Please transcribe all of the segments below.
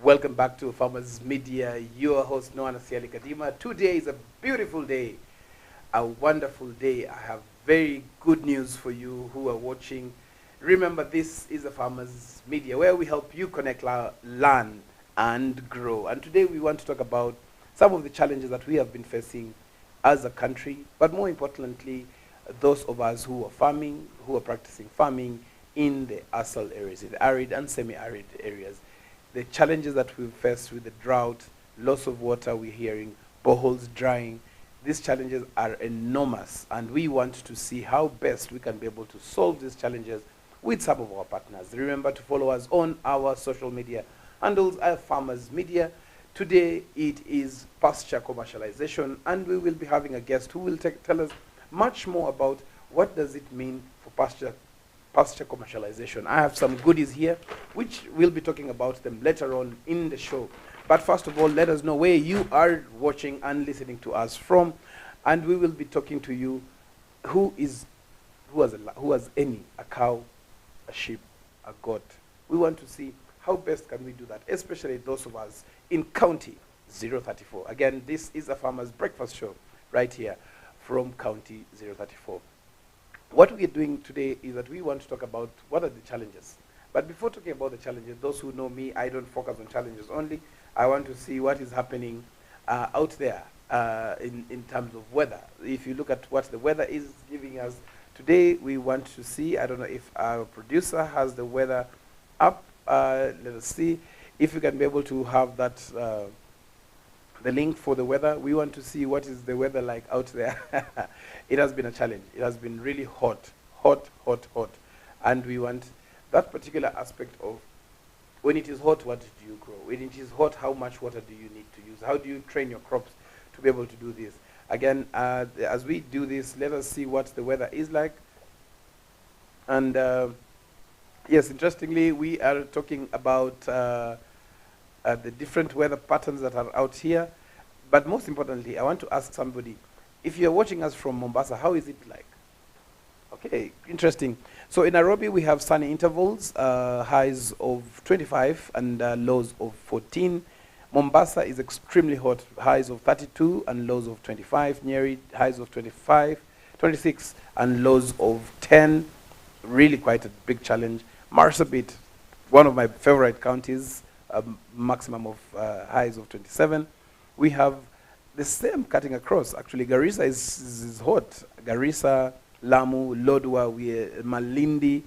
Welcome back to Farmers Media. Your host, Noah Nasiali Kadima. Today is a beautiful day, a wonderful day. I have very good news for you who are watching. Remember, this is a Farmers Media where we help you connect, learn, and grow. And today we want to talk about some of the challenges that we have been facing as a country, but more importantly, those of us who are farming, who are practicing farming in the ASAL areas, in the arid and semi-arid areas. The challenges that we've faced with the drought, loss of water, we're hearing boreholes drying. These challenges are enormous, and we want to see how best we can be able to solve these challenges with some of our partners. Remember to follow us on our social media handles at Farmers Media. Today it is Pasture Commercialization, and we will be having a guest who will tell us much more about what does it mean for pasture commercialization. I have some goodies here, which we'll be talking about them later on in the show. But first of all, let us know where you are watching and listening to us from, and we will be talking to you who has a cow, a sheep, a goat. We want to see how best can we do that, especially those of us in County 034. Again, this is a Farmer's Breakfast Show right here from County 034. What we are doing today is that we want to talk about what are the challenges. But before talking about the challenges, those who know me, I don't focus on challenges only. I want to see what is happening out there in terms of weather. If you look at what the weather is giving us today, we want to see, I don't know if our producer has the weather up. Let us see if we can be able to have that, the link for the weather. We want to see what is the weather like out there. It has been a challenge. It has been really hot. And we want that particular aspect of when it is hot, what do you grow? When it is hot, how much water do you need to use? How do you train your crops to be able to do this? Again, as we do this, let us see what the weather is like. And yes, interestingly, we are talking about the different weather patterns that are out here. But most importantly, I want to ask somebody, if you're watching us from Mombasa, how is it like? Okay, interesting. So in Nairobi, we have sunny intervals, highs of 25 and lows of 14. Mombasa is extremely hot, highs of 32 and lows of 25. Nyeri, highs of 26 and lows of 10. Really quite a big challenge. Marsabit, one of my favorite counties, maximum of highs of 27. We have the same cutting across. Actually, Garissa is hot. Garissa, Lamu, Lodwar, Malindi,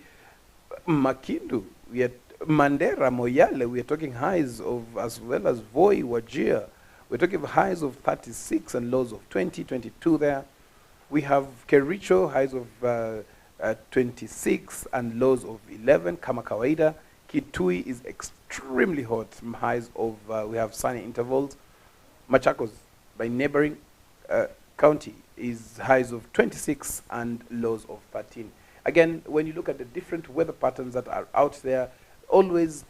Makindu, we are Mandera, Moyale, we are talking highs of, as well as Voi, Wajir. We're talking highs of 36 and lows of 20, 22 there. We have Kericho, highs of 26 and lows of 11, Kama Kawaida. Kitui is extremely hot, highs of, we have sunny intervals. Machakos, by neighboring county, is highs of 26 and lows of 13. Again, when you look at the different weather patterns that are out there, always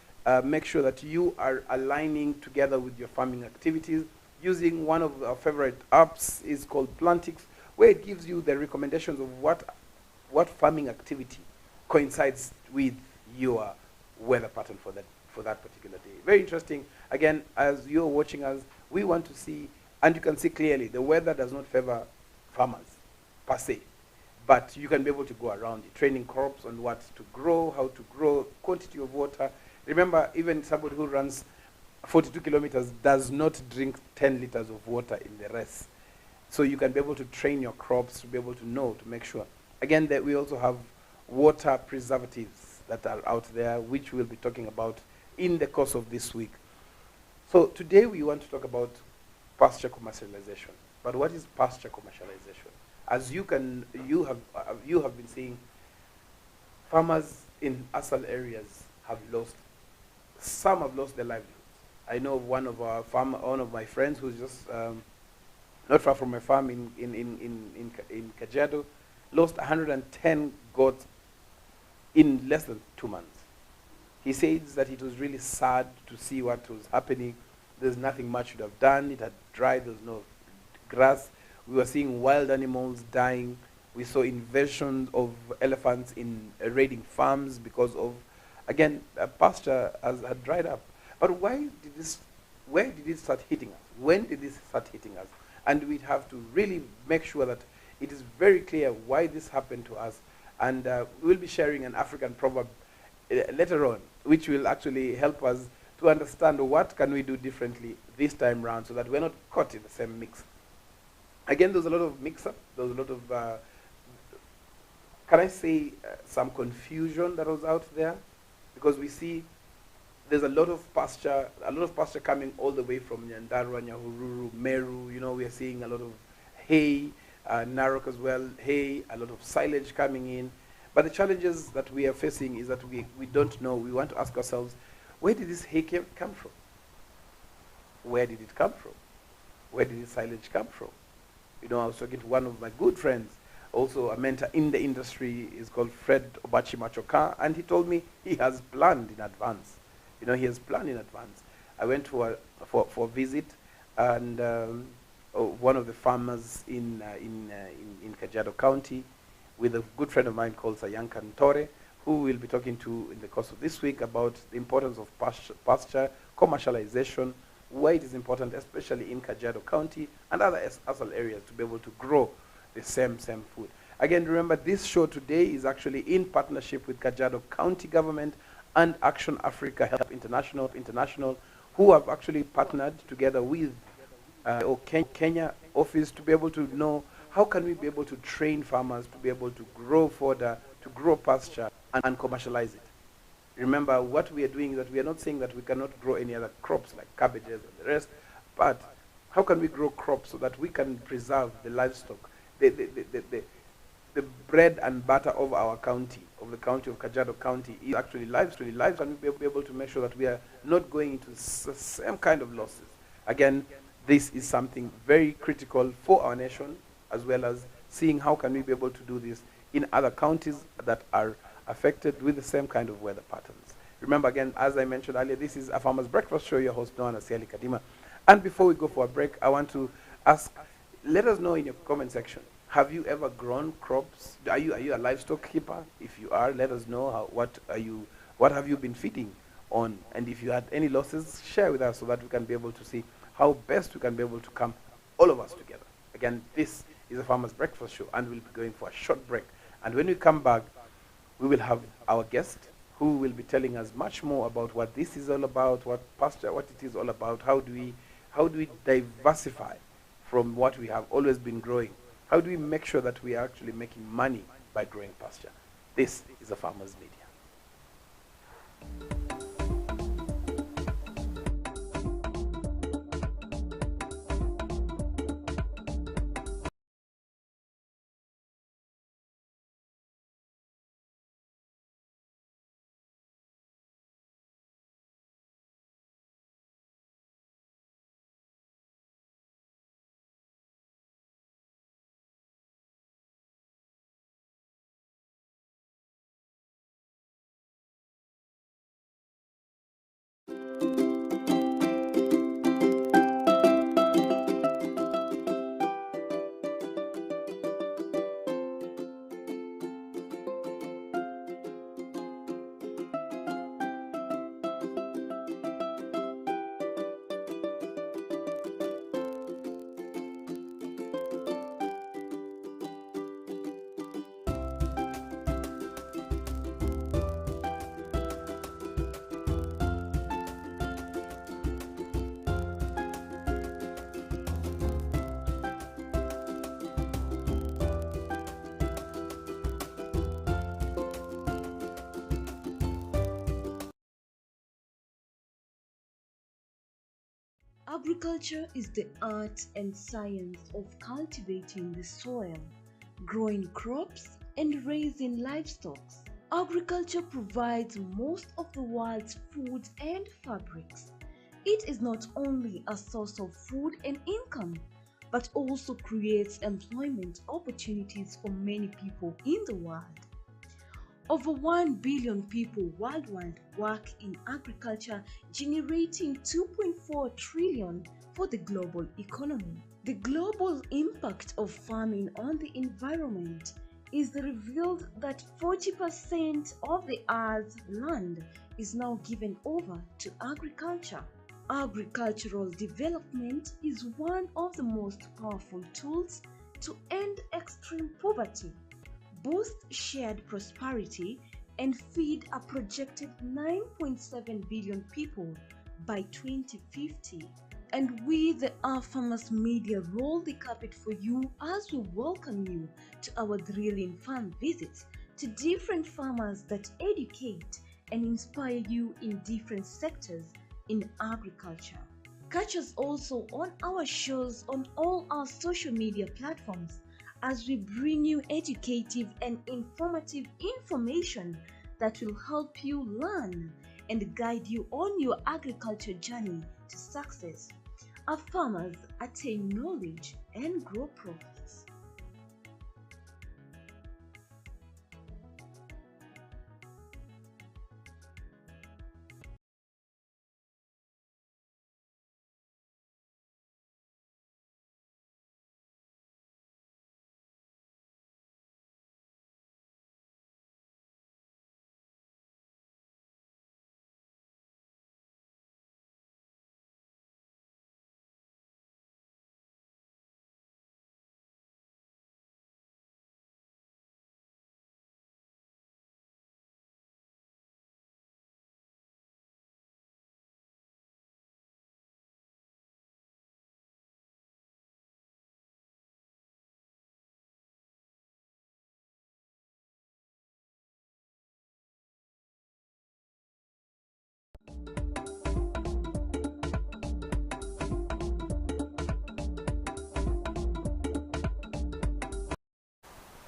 make sure that you are aligning together with your farming activities. Using one of our favorite apps is called Plantix, where it gives you the recommendations of what farming activity coincides with your weather pattern for that particular day. Very interesting. Again, as you're watching us, we want to see, and you can see clearly, the weather does not favor farmers per se, but you can be able to go around it, training crops on what to grow, how to grow, quantity of water. Remember, even somebody who runs 42 kilometers does not drink 10 liters of water in the race. So you can be able to train your crops to be able to know, to make sure. Again, that we also have water preservatives that are out there, which we'll be talking about in the course of this week. So today we want to talk about pasture commercialization. But what is pasture commercialization? As you have been seeing, farmers in ASAL areas have lost. Some have lost their livelihoods. I know one of my friends who's just not far from my farm in Kajiado, lost 110 goats in less than 2 months. He says that it was really sad to see what was happening. There's nothing much should have done. It had dried. There was no grass. We were seeing wild animals dying. We saw invasion of elephants in raiding farms because of, again, pasture had dried up. But where did it start hitting us? When did this start hitting us? And we have to really make sure that it is very clear why this happened to us. And we'll be sharing an African proverb later on, which will actually help us to understand what can we do differently this time round so that we're not caught in the same mix. Again, there's a lot of mix-up. There's a lot of, can I say, some confusion that was out there, because we see there's a lot of pasture coming all the way from Nyandarua, Nyahururu, Meru. You know, we are seeing a lot of hay, Narok as well, hay, a lot of silage coming in. But the challenges that we are facing is that we don't know. We want to ask ourselves, where did this hay come from? Where did it come from? Where did this silage come from? You know, I was talking to one of my good friends, also a mentor in the industry, is called Fred Obachi Machoka, and he told me he has planned in advance. You know, he has planned in advance. I went for a visit, and one of the farmers in Kajiado County, with a good friend of mine called Sayanka Ntore, who we'll be talking to in the course of this week about the importance of pasture, commercialization, why it is important, especially in Kajiado County and other ASAL areas, to be able to grow the same food. Again, remember, this show today is actually in partnership with Kajiado County Government and Action Africa Help International, who have actually partnered together with Kenya office to be able to know how can we be able to train farmers to be able to grow fodder, to grow pasture, and commercialize it. Remember, what we are doing is that we are not saying that we cannot grow any other crops like cabbages and the rest, but how can we grow crops so that we can preserve the livestock, the bread and butter of our county, of the county of Kajiado County, is actually lives, and we'll be able to make sure that we are not going into the same kind of losses. Again, this is something very critical for our nation, as well as seeing how can we be able to do this in other counties that are affected with the same kind of weather patterns. Remember, again, as I mentioned earlier, this is a Farmer's Breakfast Show, your host, Noah Nasiali Kadima. And before we go for a break, I want to ask, let us know in your comment section, have you ever grown crops? Are you a livestock keeper? If you are, let us know what have you been feeding on? And if you had any losses, share with us so that we can be able to see how best we can be able to come all of us together. Again, this is a Farmer's Breakfast Show, and we'll be going for a short break. And when we come back, we will have our guest who will be telling us much more about what this is all about, what pasture, what it is all about, how do we diversify from what we have always been growing? How do we make sure that we are actually making money by growing pasture? This is a Farmers Media. Agriculture is the art and science of cultivating the soil, growing crops, and raising livestock. Agriculture provides most of the world's food and fabrics. It is not only a source of food and income, but also creates employment opportunities for many people in the world. Over 1 billion people worldwide work in agriculture, generating 2.4 trillion for the global economy. The global impact of farming on the environment is revealed that 40% of the Earth's land is now given over to agriculture. Agricultural development is one of the most powerful tools to end extreme poverty, boost shared prosperity, and feed a projected 9.7 billion people by 2050. And we, the Our Farmers Media, roll the carpet for you as we welcome you to our thrilling farm visits to different farmers that educate and inspire you in different sectors in agriculture. Catch us also on our shows on all our social media platforms as we bring you educative and informative information that will help you learn and guide you on your agriculture journey to success. Our farmers attain knowledge and grow profits.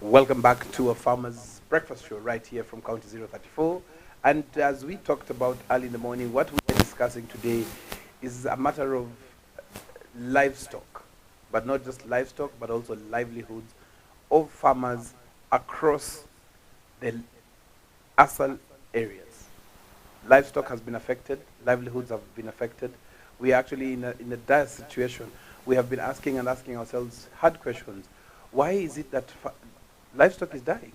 Welcome back to a Farmer's Breakfast Show right here from County 034. And as we talked about early in the morning, what we're discussing today is a matter of livestock, but not just livestock, but also livelihoods of farmers across the ASAL areas. Livestock has been affected, livelihoods have been affected. We are actually in a dire situation. We have been asking and asking ourselves hard questions. Why is it that livestock is dying?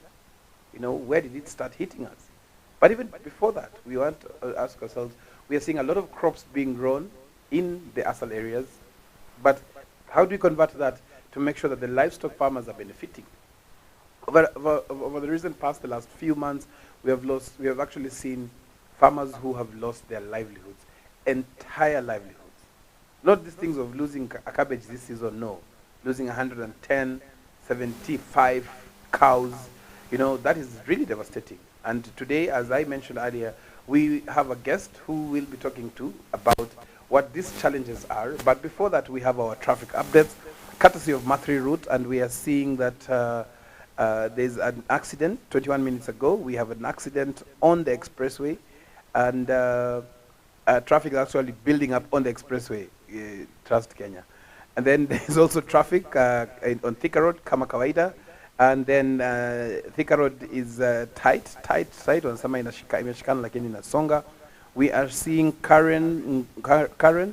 You know, where did it start hitting us? But even before that, we want to ask ourselves, we are seeing a lot of crops being grown in the ASAL areas, but how do we convert that to make sure that the livestock farmers are benefiting? Over the recent past, the last few months, we have actually seen farmers who have lost their livelihoods, entire livelihoods. Not these things of losing a cabbage this season, no. Losing 110, 75 cows, you know, that is really devastating. And today, as I mentioned earlier, we have a guest who will be talking to about what these challenges are. But before that, we have our traffic updates, courtesy of Mathri Route, and we are seeing that there's an accident 21 minutes ago. We have an accident on the expressway, and traffic is actually building up on the expressway, Trust Kenya. And then there's also traffic on Thika Road, kama kawaida. And then Thika Road is tight on sama imeshikana lakini inasonga. We are seeing Karen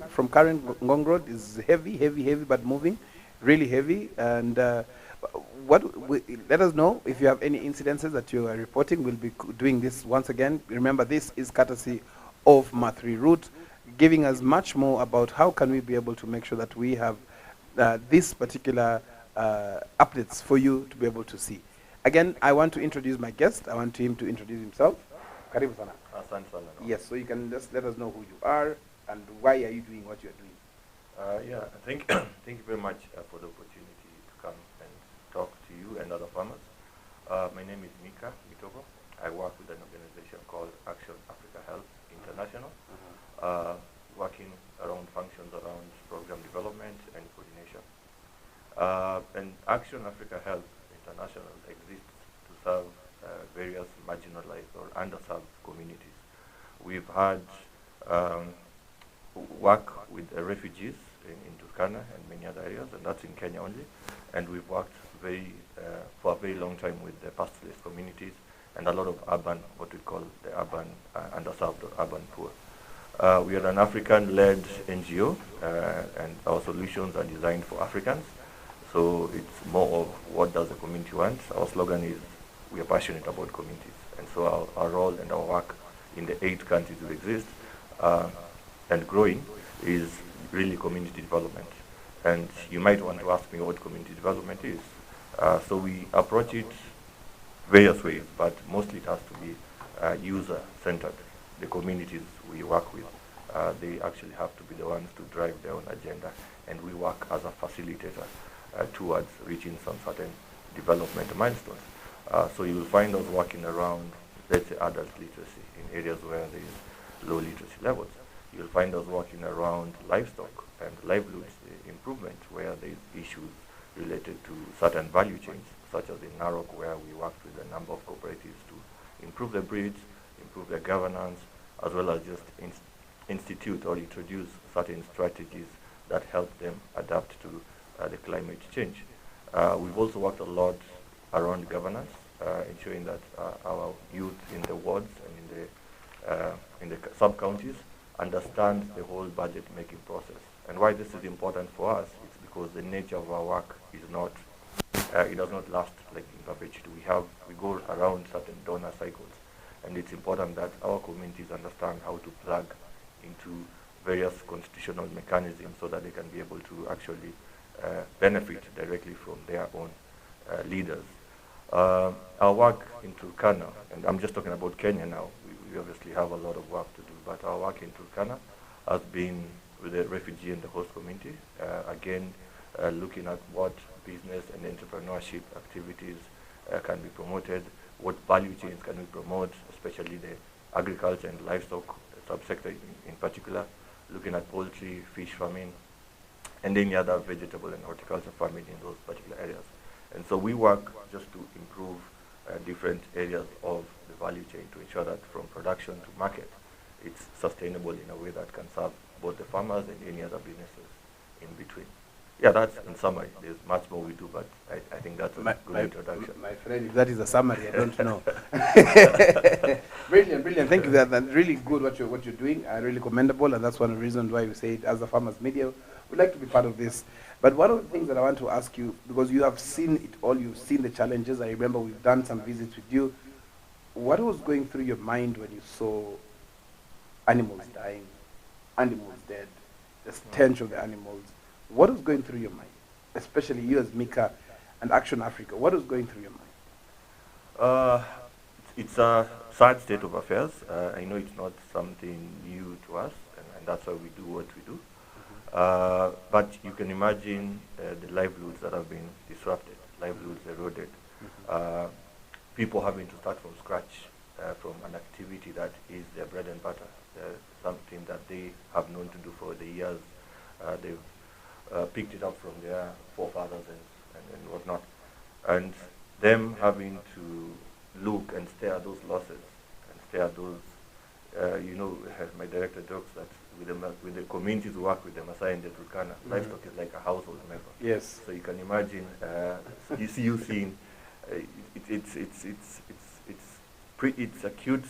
from Karen Ngong Road is heavy, but moving, really heavy. And let us know if you have any incidences that you are reporting. We'll be doing this once again. Remember, this is courtesy of Mathri Route, giving us much more about how can we be able to make sure that we have this particular updates for you to be able to see. Again, I want to introduce my guest. I want him to introduce himself. Karibu sana. Asante sana. Yes, so you can just let us know who you are and why are you doing what you are doing. Yeah, thank you very much for the opportunity to come and talk to you and other farmers. My name is Mika Mitogo. I work with an organization called Action Africa Health International, working around functions around program development and coordination. And Action Africa Health International exists to serve various marginalized or underserved communities. We've had work with refugees in Turkana and many other areas, and that's in Kenya only. And we've worked for a very long time with the pastoralist communities and a lot of urban, what we call the urban underserved or urban poor. We are an African-led NGO, and our solutions are designed for Africans. So it's more of what does the community want. Our slogan is we are passionate about communities, and so our role and our work in the 8 countries we exist and growing is really community development. And you might want to ask me what community development is. So we approach it various ways, but mostly it has to be user-centered. The communities we work with, they actually have to be the ones to drive their own agenda, and we work as a facilitator towards reaching some certain development milestones. So you will find us working around, let's say, adult literacy in areas where there is low literacy levels. You'll find us working around livestock and livelihoods improvement, where there is issues related to certain value chains, such as in Narok, where we worked with a number of cooperatives to improve their breeds, improve their governance, as well as just institute or introduce certain strategies that help them adapt to the climate change. We've also worked a lot around governance, ensuring that our youth in the wards and in the sub-counties understand the whole budget making process. And why this is important for us is because the nature of our work is not, it does not last like in perpetuity. We go around certain donor cycles, and it's important that our communities understand how to plug into various constitutional mechanisms so that they can be able to actually benefit directly from their own leaders. Our work in Turkana, and I'm just talking about Kenya now, we obviously have a lot of work to do, but our work in Turkana has been with the refugee and the host community, again, looking at what business and entrepreneurship activities can be promoted, what value chains can we promote, especially the agriculture and livestock subsector in particular, looking at poultry, fish farming, and any other vegetable and horticulture farming in those particular areas. And so we work just to improve different areas of the value chain to ensure that from production to market, it's sustainable in a way that can serve both the farmers and any other businesses in between. Yeah, that's in summary. There's much more we do, but I think that's a good introduction. My friend, if that is a summary, I don't know. Brilliant, brilliant. Thank you. That's really good what you're doing. Really commendable, and that's one of the reasons why we say it as a farmers media, we'd like to be part of this. But one of the things that I want to ask you, because you have seen it all, you've seen the challenges. I remember we've done some visits with you. What was going through your mind when you saw animals dying, animals dead, the stench of the animals? What was going through your mind, especially you as Mika and Action Africa? What was going through your mind? It's a sad state of affairs. I know it's not something new to us, and that's why we do what we do. But you can imagine the livelihoods that have been disrupted, livelihoods eroded, people having to start from scratch from an activity that is their bread and butter, something that they have known to do for the years. They've picked it up from their forefathers and whatnot. And them having to look and stare at those losses and stare at those, my director jokes that with the communities who work with the Maasai and the Turkana, livestock is like a household member. Yes. So you can imagine, you seeing, it's a cute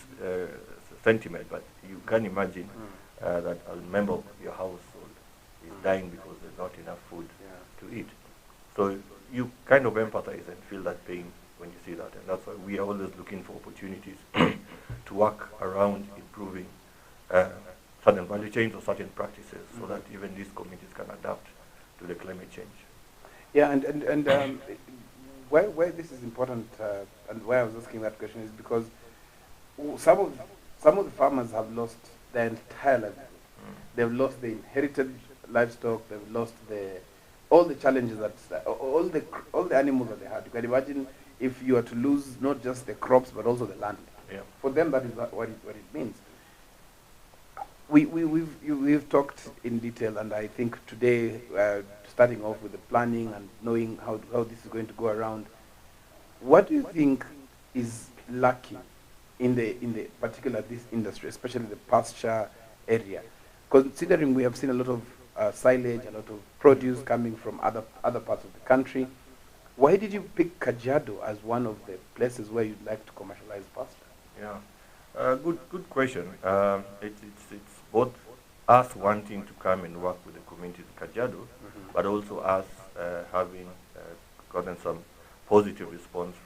sentiment, but you can imagine that a member of your household is dying because there's not enough food to eat. So you kind of empathize and feel that pain when you see that, and that's why we are always looking for opportunities to work around improving certain value chains or certain practices so that even these communities can adapt to the climate change. Yeah, and why this is important, and why I was asking that question is because some of the farmers have lost their entire livelihood. They've lost the inherited livestock. They've lost all the challenges that all the animals that they had. You can imagine if you are to lose not just the crops but also the land. Yeah. For them, that is what it means. We've talked in detail, and I think today, starting off with the planning and knowing how this is going to go around, what do you think is lacking in the particular this industry, especially the pasture area? Considering we have seen a lot of silage, a lot of produce coming from other parts of the country, why did you pick Kajiado as one of the places where you'd like to commercialize pasture? Yeah, good question. It's both us wanting to come and work with the community in Kajiado, but also us having gotten some positive response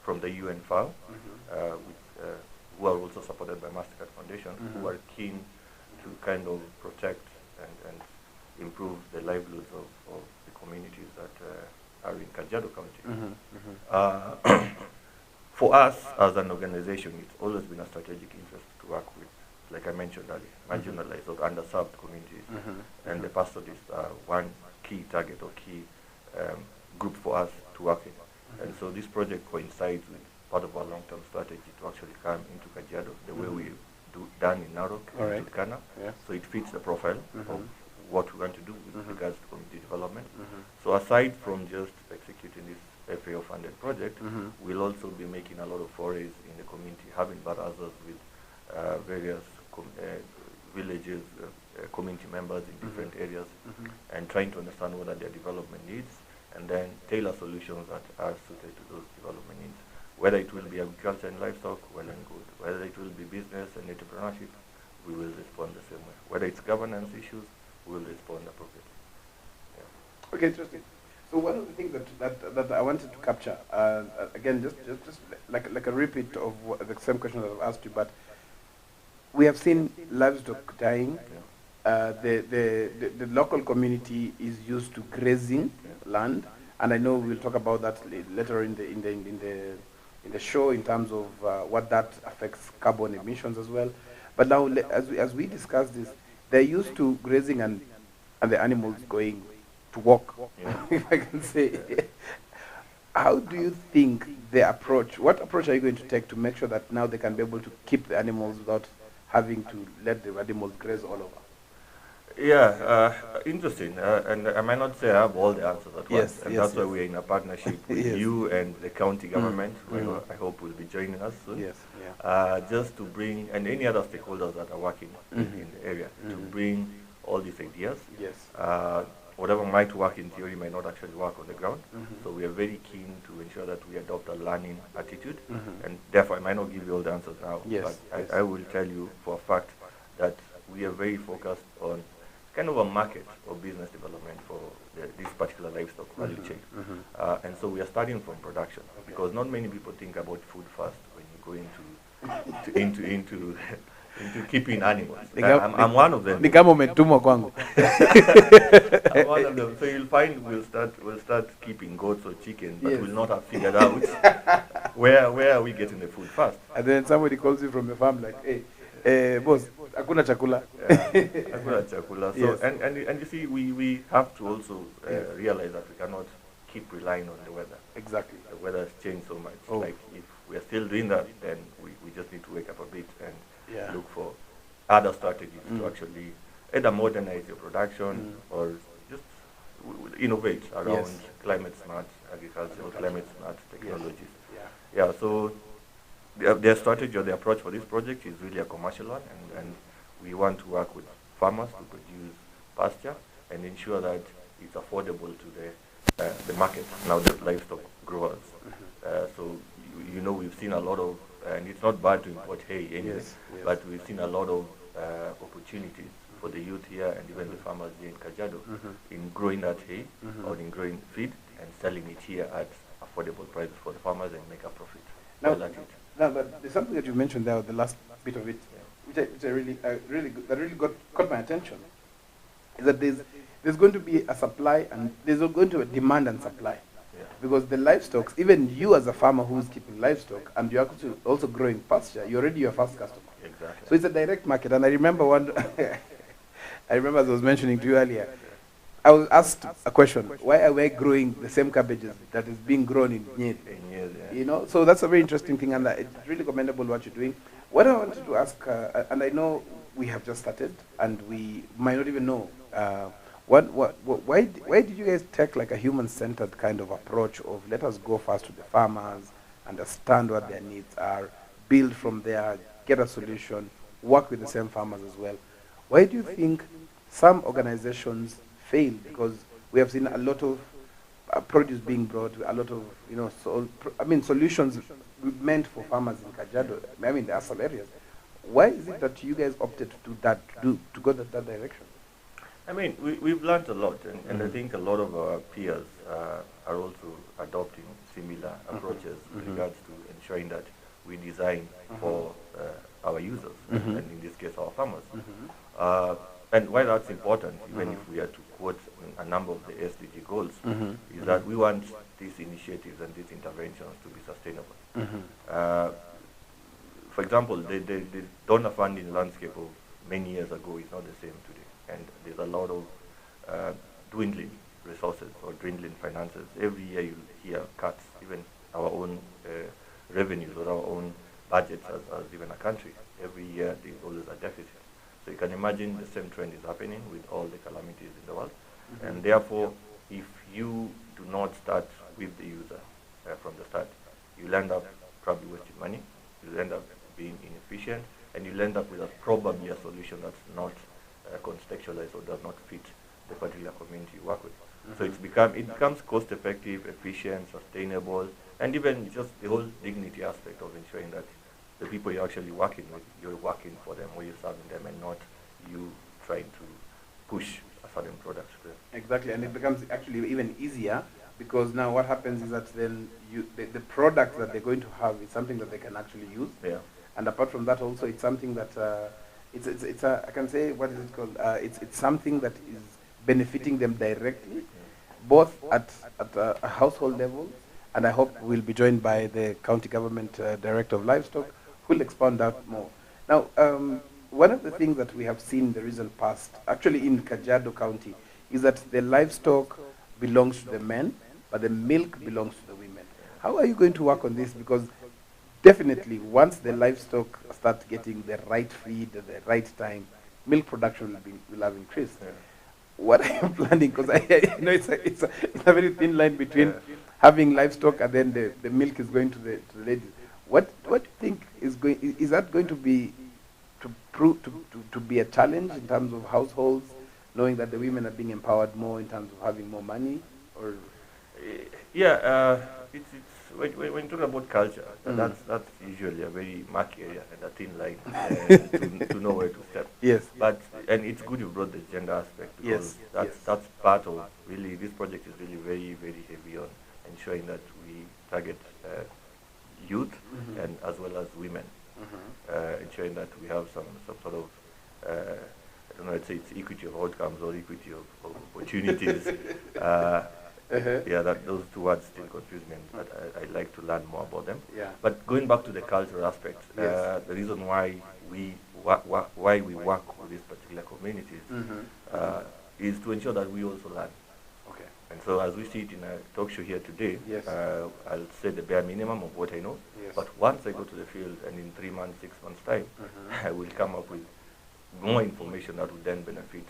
from the UN FAO, who are also supported by Mastercard Foundation, who are keen to kind of protect and improve the livelihoods of the communities that are in Kajiado County. For us as an organization, it's always been a strategic interest to work with, like I mentioned earlier, marginalized or underserved communities. And the pasturists are one key target or key group for us to work in. And so this project coincides with part of our long-term strategy to actually come into Kajiado the way we've done in Narok and Turkana. So it fits the profile of what we want to do with regards to community development. So aside from just executing this FAO-funded project, we'll also be making a lot of forays in the community, having barazas with various villages, community members in different areas, and trying to understand what are their development needs, and then tailor solutions that are suited to those development needs. Whether it will be agriculture and livestock, well and good. Whether it will be business and entrepreneurship, we will respond the same way. Whether it's governance issues, we will respond appropriately. Yeah. Okay, interesting. So one of the things that I wanted to capture, again, just like a repeat of the same question that I've asked you, but we have seen livestock dying. The local community is used to grazing land, and I know we'll talk about that later in the show in terms of what that affects carbon emissions as well. But now, as we discuss this, they're used to grazing and the animals going to walk, if I can say. How do you think what approach are you going to take to make sure that now they can be able to keep the animals without having to let the animals graze all over? Yeah, interesting. And I might not say I have all the answers at once. And that's why we're in a partnership with you and the county government, who I hope will be joining us soon. Just to bring, and any other stakeholders that are working in the area, to bring all these ideas. Whatever might work in theory might not actually work on the ground. So we are very keen to ensure that we adopt a learning attitude. And therefore, I might not give you all the answers now. But I will tell you for a fact that we are very focused on kind of a market or business development for this particular livestock value chain. And so we are starting from production, because not many people think about food first when you go into keeping animals. I'm one of them. I'm one of them. So you'll find we'll start keeping goats or chickens, but we'll not have figured out where are we getting the food first. And then somebody calls you from the farm like, hey, boss, hakuna chakula. Hakuna chakula. So and you see, we have to also realize that we cannot keep relying on the weather. Exactly. The weather has changed so much. Like if we are still doing that, then we just need to wake up a bit and look for other strategies to actually either modernize your production or just innovate around climate smart agriculture or climate smart technologies. So their strategy or the approach for this project is really a commercial one, and we want to work with farmers to produce pasture and ensure that it's affordable to the market, now the livestock growers. So we've seen a lot of, and it's not bad to import hay anyway, but we've seen a lot of opportunities for the youth here and even the farmers here in Kajiado in growing that hay or in growing feed and selling it here at affordable prices for the farmers and make a profit. Now, but there's something that you mentioned there, the last bit of it, which I really caught my attention, is that there's going to be a supply and there's going to be a demand and supply. Because the livestock, even you as a farmer who's keeping livestock and you're also growing pasture, you're already your first customer. Exactly. So it's a direct market. And I remember I remember as I was mentioning to you earlier, I was asked a question: why are we growing the same cabbages that is being grown in Nyeri? So that's a very interesting thing, and it's really commendable what you're doing. What I wanted to ask, and I know we have just started, and we might not even know. Why did you guys take like a human-centered kind of approach of let us go first to the farmers, understand what their needs are, build from there, get a solution, work with the same farmers as well? Why do you think some organizations fail? Because we have seen a lot of produce being brought, a lot of solutions meant for farmers in Kajiado. There are some areas. Why is it that you guys opted to do that, to go that direction? I mean, we've learned a lot, and I think a lot of our peers are also adopting similar approaches with regards to ensuring that we design for our users, and in this case, our farmers. And why that's important, even if we are to quote a number of the SDG goals, is that we want these initiatives and these interventions to be sustainable. For example, the donor funding landscape of many years ago is not the same today, and there's a lot of dwindling resources or dwindling finances. Every year you hear cuts, even our own revenues or our own budgets as even a country. Every year there's always a deficit. So you can imagine the same trend is happening with all the calamities in the world. And therefore, if you do not start with the user from the start, you'll end up probably wasting money, you'll end up being inefficient, and you'll end up with probably a solution that's not contextualized or does not fit the particular community you work with. So it becomes cost effective, efficient, sustainable, and even just the whole dignity aspect of ensuring that the people you're actually working with, you're working for them or you're serving them, and not you trying to push a certain product to them. Exactly, and it becomes actually even easier, because now what happens is that then the product that they're going to have is something that they can actually use. Yeah. And apart from that, also it's something that it's I can say, what is it called? It's something that is benefiting them directly, both at a household level, and I hope we'll be joined by the county government director of livestock, who will expand out more. Now, one of the things that we have seen in the recent past, actually in Kajiado County, is that the livestock belongs to the men, but the milk belongs to the women. How are you going to work on this? Because definitely, once the livestock start getting the right feed at the right time, milk production will have increased. Yeah. What are you planning? Because I know it's a very thin line between having livestock and then the milk is going to the ladies. What do you think is that going to be to be a challenge in terms of households, knowing that the women are being empowered more in terms of having more money? Or it's when you talk about culture, that's usually a very murky area and a thin line to know where to step. Yes. And it's good you brought the gender aspect, because Yes, that's part of really this project is really very, very heavy on ensuring that we target youth and as well as women, ensuring that we have some sort of I don't know, I'd say it's equity of outcomes or equity of opportunities. Yeah, that those two words still confuse me, but I like to learn more about them. Yeah. But going back to the cultural aspect, Yes. the reason why we work with these particular communities is to ensure that we also learn. Okay. And so as we see it in a talk show here today, Yes. I'll say the bare minimum of what I know. Yes. But once I go to the field and in 3 months, 6 months' time, I will come up with more information that will then benefit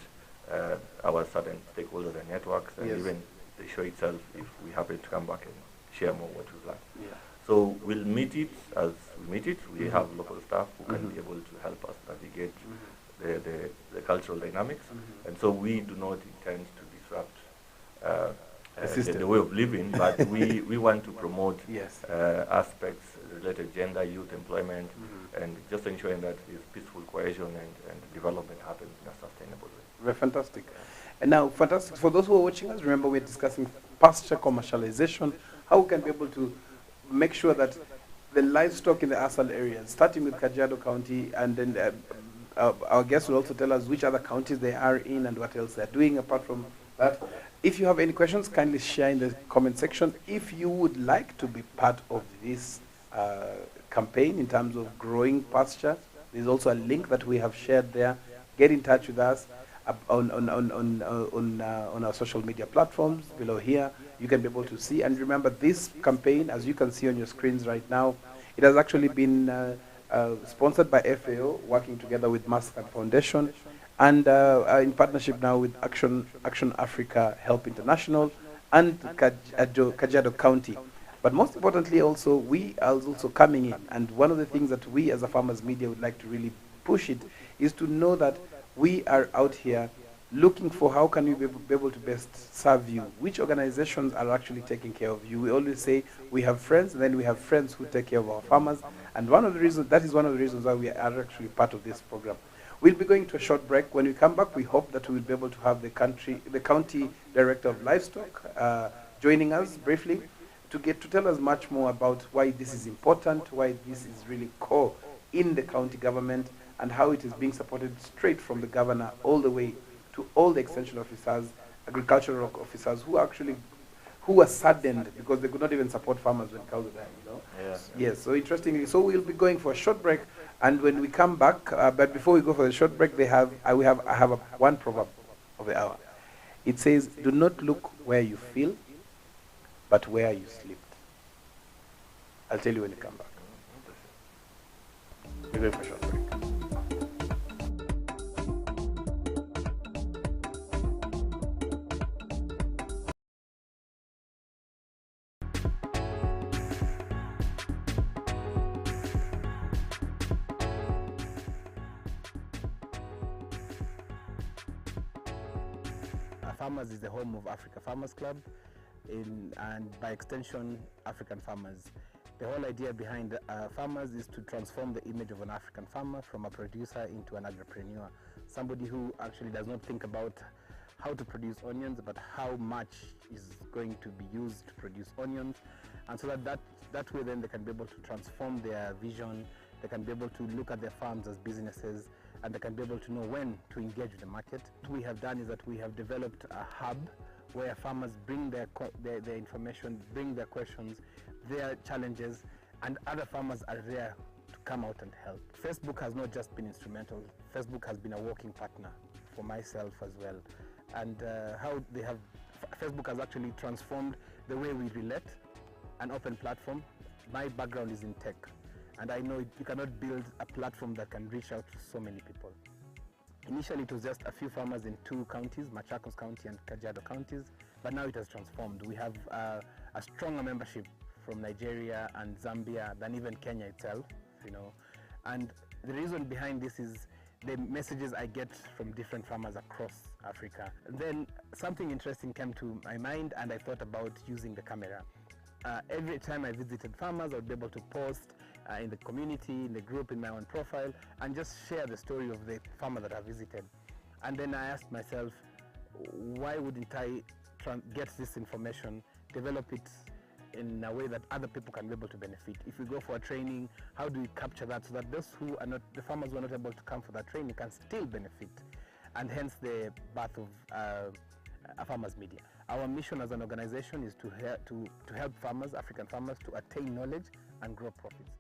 our certain stakeholders and networks, and Yes. even the show itself, if we happen to come back and share more what we've learned. Yeah. So we'll meet it as we meet it. We have local staff who can be able to help us navigate the cultural dynamics. And so we do not intend to disrupt the way of living, but we want to promote Yes. aspects related to gender, youth employment, and just ensuring that this peaceful cohesion and development happens in a sustainable way. Very fantastic. And now, fantastic. For those who are watching us, remember we're discussing pasture commercialization, how we can be able to make sure that the livestock in the ASAL areas, starting with Kajiado County, and then our guests will also tell us which other counties they are in and what else they're doing apart from that. If you have any questions, kindly share in the comment section. If you would like to be part of this campaign in terms of growing pasture, there's also a link that we have shared there. Get in touch with us on our social media platforms below here. You can be able to see. And remember, this campaign, as you can see on your screens right now, it has actually been sponsored by FAO, working together with Mastercard Foundation, and in partnership now with Action Africa Help International and Kajiado County. But most importantly, also, we are also coming in. And one of the things that we as a farmers media would like to really push it is to know that we are out here looking for how can we be able to best serve you, which organizations are actually taking care of you. We always say we have friends, and then we have friends who take care of our farmers, and that is one of the reasons why we are actually part of this program. We'll be going to a short break. When we come back, we hope that we'll be able to have the county director of livestock joining us briefly to get to tell us much more about why this is important, why this is really core in the county government, and how it is being supported straight from the governor all the way to all the extension officers, agricultural officers who are saddened because they could not even support farmers when cows were dying. Yeah. Yes, so interestingly, so we'll be going for a short break, and when we come back, but before we go for the short break, I have one proverb of the hour. It says, "Do not look where you feel, but where you slept." I'll tell you when you come back. We're going for a short break. Farmers is the home of Africa Farmers Club, and by extension, African farmers. The whole idea behind farmers is to transform the image of an African farmer from a producer into an agripreneur, somebody who actually does not think about how to produce onions, but how much is going to be used to produce onions, and so that way then they can be able to transform their vision, they can be able to look at their farms as businesses, and they can be able to know when to engage with the market. What we have done is that we have developed a hub where farmers bring their information, bring their questions, their challenges, and other farmers are there to come out and help. Facebook has not just been instrumental, Facebook has been a working partner for myself as well. And Facebook has actually transformed the way we relate, an open platform. My background is in tech, and I know you cannot build a platform that can reach out to so many people. Initially, it was just a few farmers in 2 counties, Machakos County and Kajiado counties, but now it has transformed. We have a stronger membership from Nigeria and Zambia than even Kenya itself, And the reason behind this is the messages I get from different farmers across Africa. Then something interesting came to my mind, and I thought about using the camera. Every time I visited farmers, I would be able to post in the community, in the group, in my own profile, and just share the story of the farmer that I visited. And then I asked myself, why wouldn't I get this information, develop it in a way that other people can be able to benefit? If we go for a training, how do we capture that so that those who are not, the farmers who are not able to come for that training can still benefit? And hence the birth of a farmers media. Our mission as an organization is to help farmers, African farmers, to attain knowledge and grow profits.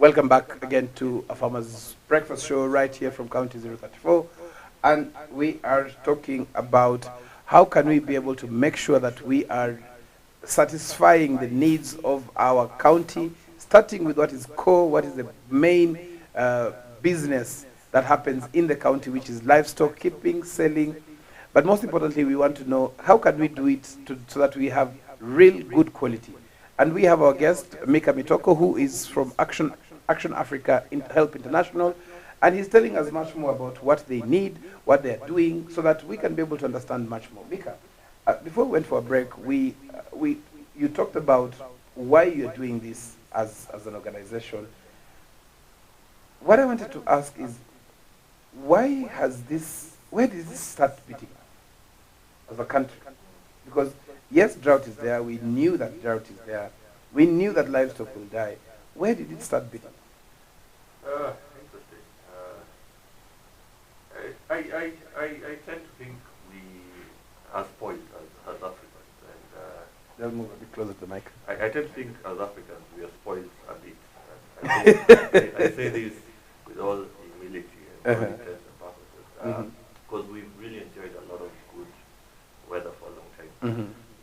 Welcome back again to a Farmer's Breakfast Show right here from County 034. And we are talking about how can we be able to make sure that we are satisfying the needs of our county, starting with what is core, what is the main business that happens in the county, which is livestock keeping, selling. But most importantly, we want to know how can we do it so that we have real good quality. And we have our guest, Mika Mitoko, who is from Action Africa Help International, and he's telling us much more about what they need, what they're doing, so that we can be able to understand much more. Mika, before we went for a break, you talked about why you're doing this as an organization. What I wanted to ask is, where did this start beating as a country? Because yes, drought is there. We knew that drought is there. We knew that livestock will die. Where did it start beating? Interesting. I tend to think we are spoiled as Africans. They'll move a bit closer to the mic. I tend to think as Africans we are spoiled a bit. I say this with all humility and all intents and purposes. Because we've really enjoyed a lot of good weather for a long time.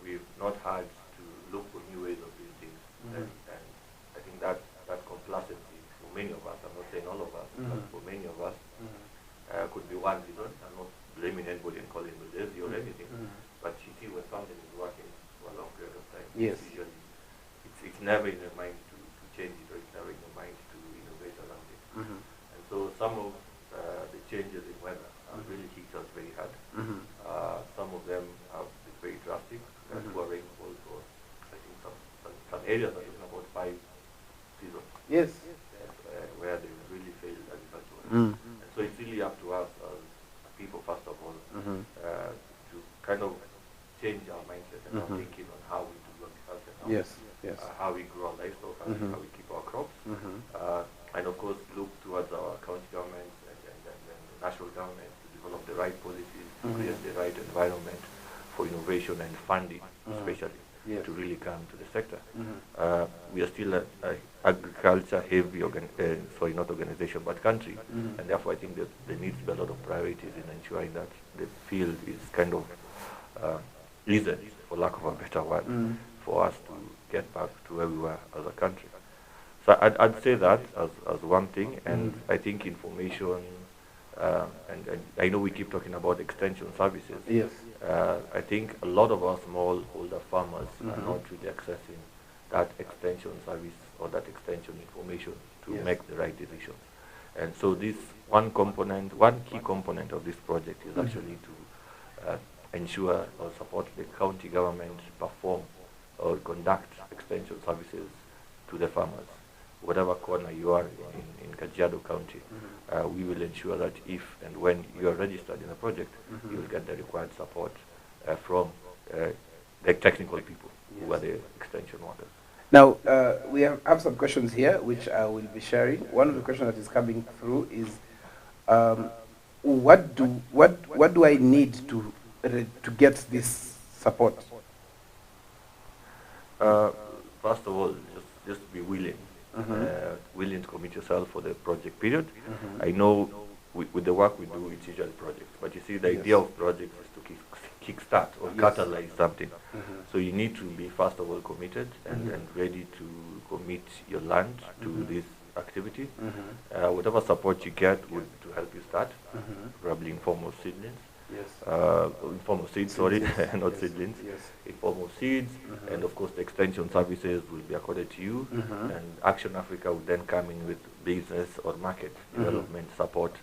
We've not had to look for new ways of doing things. And I think that complacency for many of us, I'm not saying all of us, but for many of us, could be one reason. I'm not blaming anybody and calling them lazy or anything. But you see, when something is working for a long period of time, yes, it's never in your mind to change it, or it's never in your mind to innovate around it. And so some of the changes in weather have really hit us very hard. Some of them have been very drastic. Poor rainfall for, I think, some areas are talking about 5 seasons. Yes. Where they really failed agriculture. And so it's really up to us as people, first of all, to kind of change our mindset and our thinking on how we do agriculture now. Yes. How we grow our livestock, how we keep our crops. And of course look towards our county governments and the national government to develop the right policies, to create the right environment for innovation and funding, especially, to really come to the sector. We are still an agriculture-heavy, not organization, but country, and therefore I think that there needs to be a lot of priorities in ensuring that the field is kind of easy, for lack of a better word, for us to get back to where we were as a country. So I'd say that as one thing, and I think information, and I know we keep talking about extension services. Yes. I think a lot of our smallholder farmers are not really accessing that extension service or that extension information to make the right decisions. And so this one key component of this project is actually to ensure or support the county government perform or conduct extension services to the farmers. Whatever corner you are in Kajiado County, we will ensure that if and when you are registered in the project, you will get the required support from the technical people who are the extension workers. Now, we have some questions here, which I will be sharing. One of the questions that is coming through is, what do I need to get this support? First of all, just be willing. Willing to commit yourself for the project period. I know with the work we do, it's usually projects, but you see, the idea of projects is to kickstart or catalyze something. So you need to be, first of all, committed and ready to commit your land to this activity. Whatever support you get would to help you start, probably in form of seedlings. In form of seeds, not seedlings. In form of seeds, and of course the extension services will be accorded to you, and Action Africa will then come in with business or market development support,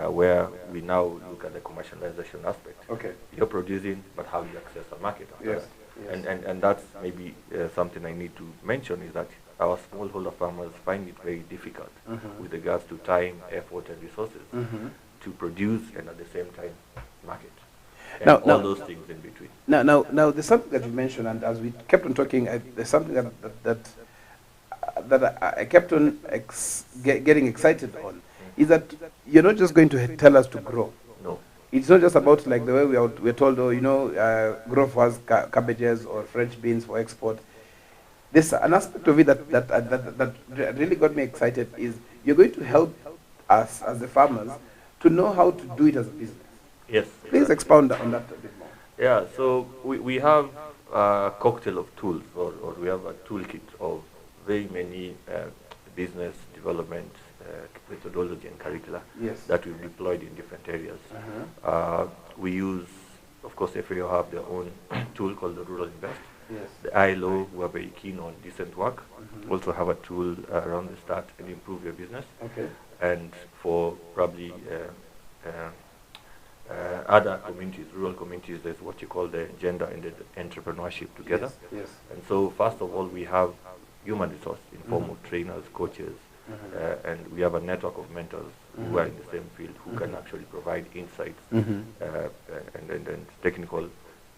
where we now look at the commercialization aspect. Okay. You're producing, but how you access the market after that. And that's maybe something I need to mention, is that our smallholder farmers find it very difficult with regards to time, effort, and resources to produce and at the same time market. And all those things in between. Now, there's something that you mentioned, and as we kept on talking, there's something that I kept on getting excited on, is that you're not just going to tell us to grow. No. It's not just about like the way we're told, grow for us cabbages or French beans for export. There's an aspect of it that really got me excited is you're going to help us as the farmers to know how to do it as a business. Yes, Please exactly. expound on that a bit more. Yeah, so we have a cocktail of tools, or we have a toolkit of very many business development methodology and curricula Yes. that we've deployed in different areas. We use, of course, FAO have their own tool called the Rural Invest. Yes. The ILO, who are very keen on decent work, also have a tool around the start and improve your business. Okay. And for probably other communities, rural communities, there's what you call the gender and the entrepreneurship together. Yes. Yes. And so first of all, we have human resource in form of trainers, coaches, and we have a network of mentors who are in the same field who can actually provide insights and technical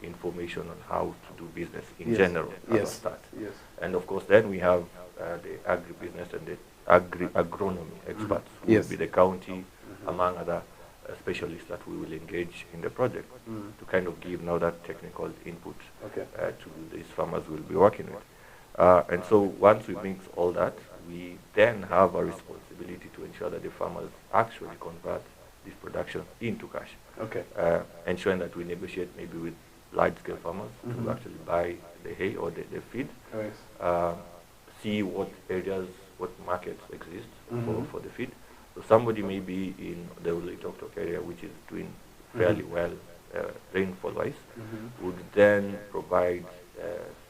information on how to do business in general as a start. Yes. And of course, then we have the agribusiness and the agronomy experts who will be the county, among other specialists that we will engage in the project to kind of give now that technical input to these farmers we'll be working with. And so once we mix all that, we then have a responsibility to ensure that the farmers actually convert this production into cash. Okay. Ensuring that we negotiate maybe with large-scale farmers to actually buy the hay or the feed. See what areas, what markets exist for the feed. So somebody may be in the Tok area, which is doing fairly well rainfall-wise, would then provide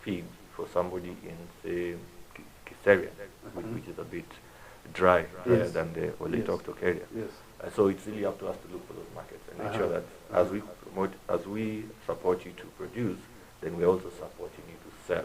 feed for somebody in, say, Kisaria, which is a bit drier than the Tok area. So it's really up to us to look for those markets and make sure that as we promote, as we support you to produce, then we're also supporting you to sell,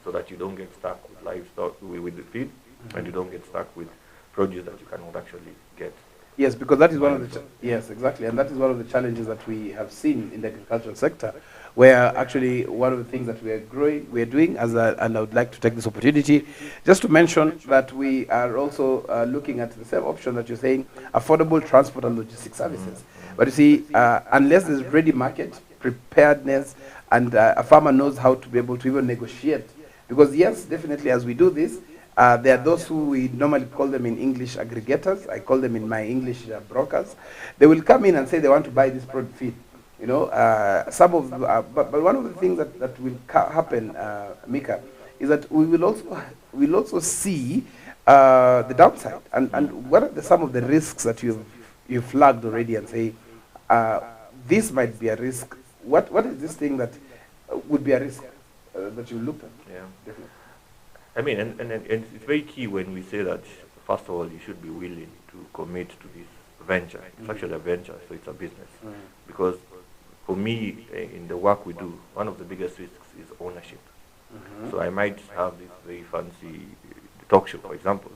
so that you don't get stuck with livestock, with the feed, and you don't get stuck with produce that you cannot actually get. Yes, because that is one of the yes, exactly, and that is one of the challenges that we have seen in the agricultural sector, where actually one of the things that we are doing, and I would like to take this opportunity just to mention that we are also looking at the same option that you're saying, affordable transport and logistics services. But you see, unless there's ready market preparedness and a farmer knows how to be able to even negotiate, because yes, definitely as we do this, there are those who we normally call them in English aggregators. I call them in my English brokers. They will come in and say they want to buy this product feed. You know, but one of the things that will happen, Mika, is that we will also see the downside and what are some of the risks that you've flagged already and say this might be a risk. What is this thing that would be a risk that you looked at? Yeah, definitely. I mean, and it's very key when we say that, first of all, you should be willing to commit to this venture. It's actually a venture, so it's a business. Because for me, in the work we do, one of the biggest risks is ownership. So I might have this very fancy talk show, for example,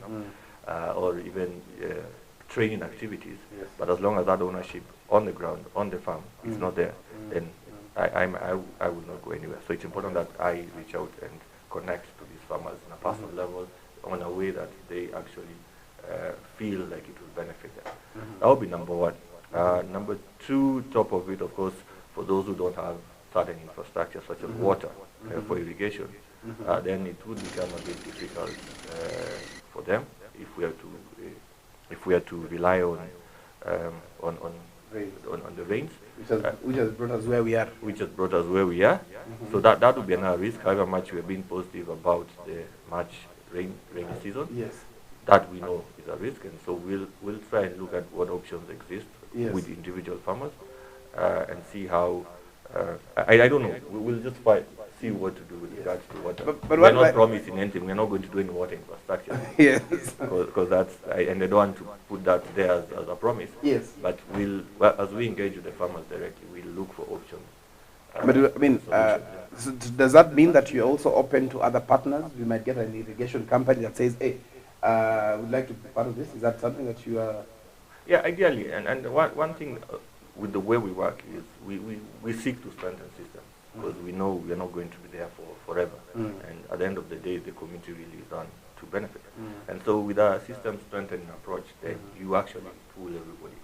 or even training activities, but as long as that ownership on the ground, on the farm, is not there, then I will not go anywhere. So it's important that I reach out and connect to these farmers on a personal level, on a way that they actually feel like it will benefit them. That would be number one. Number two, top of it, of course, for those who don't have certain infrastructure such as water for irrigation, then it would become a bit difficult for them if we are to rely on the rains, which has brought us where we are. So that would be another risk. However much we are being positive about the March rainy season, that we know is a risk, and so we'll try and look at what options exist with individual farmers and see how. I don't know. We'll just see what to do with regards to water. But we're not promising anything. We're not going to do any water infrastructure. Because that's, and I don't want to put that there as a promise. But as we engage with the farmers directly, we'll look for options. But I mean, so does that mean that you're also open to other partners? We might get an irrigation company that says, hey, would like to be part of this. Is that something that you are? Yeah, ideally. And one thing with the way we work is we seek to strengthen systems, because we know we are not going to be there for forever. And at the end of the day, the community really is on to benefit. And so with our system strengthening approach, then you actually pull everybody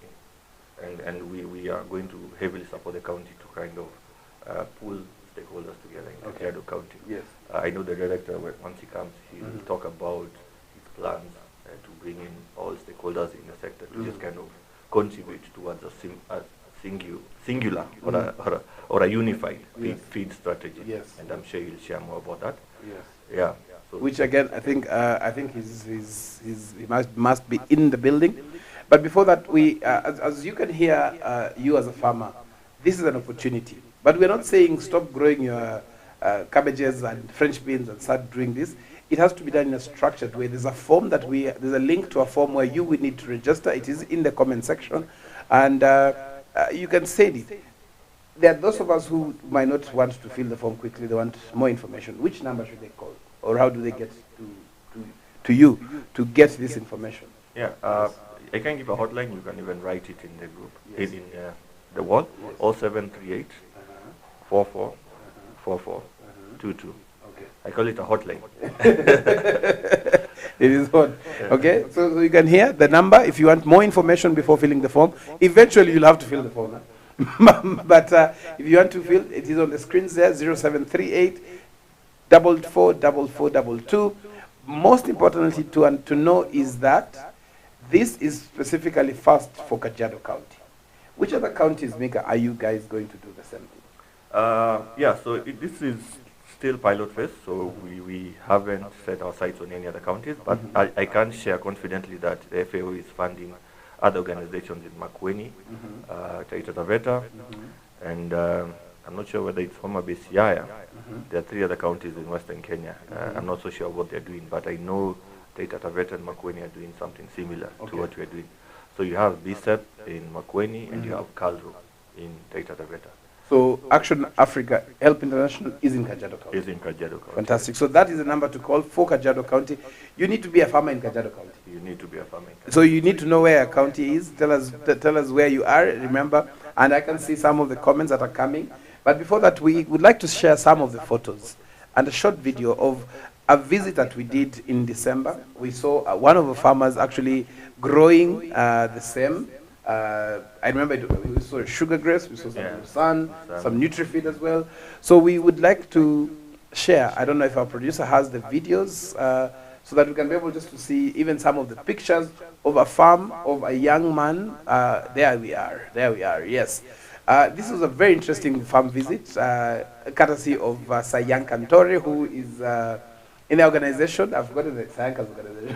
in. And we are going to heavily support the county to kind of pull stakeholders together in Okay. Kajiado County. Yes. I know the director, once he comes, he'll Mhm. talk about his plans to bring in all stakeholders in the sector to just kind of contribute towards a singular or a unified Yes. feed strategy. Yes. And I'm sure he'll share more about that. Yes. Yeah. So Which again, I think he must be in the building. But before that, as you can hear, you as a farmer, this is an opportunity. But we're not saying stop growing your cabbages and French beans and start doing this. It has to be done in a structured way. There's a form there's a link to a form where you will need to register. It is in the comment section, and you can send it. There are those of us who might not want to fill the form quickly. They want more information. Which number should they call, or how do they get to you to get this information? yeah, I can give a hotline. You can even write it in the group, Yes. in the wall. Yes. 0738 44 44 22. Okay. I call it a hotline. It is what? Okay, so you can hear the number if you want more information before filling the form. Eventually, you'll have to fill the form. Huh? But if you want to fill, it is on the screens there, 0738 444422. Most importantly to know is that this is specifically first for Kajiado County. Which other counties, Mika, are you guys going to do the same thing? Yeah, so this is still pilot phase, so we haven't set our sights on any other counties, but I can share confidently that the FAO is funding other organizations in Makueni, Taita Taveta, and I'm not sure whether it's Homa Bay, Siaya. There are 3 other counties in Western Kenya. I'm not so sure what they're doing, but I know Taita Taveta and Makueni are doing something similar to what we're doing. So you have BSEP in Makueni, and you have Calro in Taita Taveta. So Action Africa Help International is in Kajiado County. Is in Kajiado County. Fantastic. So that is the number to call for Kajiado County. You need to be a farmer in Kajiado County. You need to be a farmer. So you need to know where your county is. Tell us where you are. Remember, and I can see some of the comments that are coming. But before that, we would like to share some of the photos and a short video of a visit that we did in December. We saw one of the farmers actually growing the same. I remember we saw sugar grapes, we saw some sun, some Nutrifeed as well. So we would like to share. I don't know if our producer has the videos so that we can be able just to see even some of the pictures of a farm of a young man. There we are. Yes. This was a very interesting farm visit, courtesy of Sayang Kantore, who is in the organization. I've forgotten the Sayanka's organization.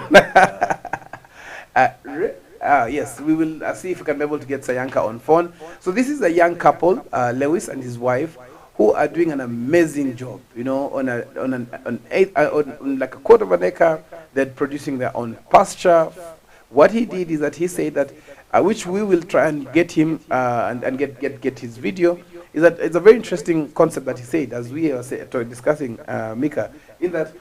Yes, we will see if we can be able to get Sayanka on phone. So this is a young couple, Lewis and his wife, who are doing an amazing job. You know, on like a quarter of an acre, they're producing their own pasture. What he did is that he said that, which we will try and get him and get his video, is that it's a very interesting concept that he said, as we are discussing, Mika, in that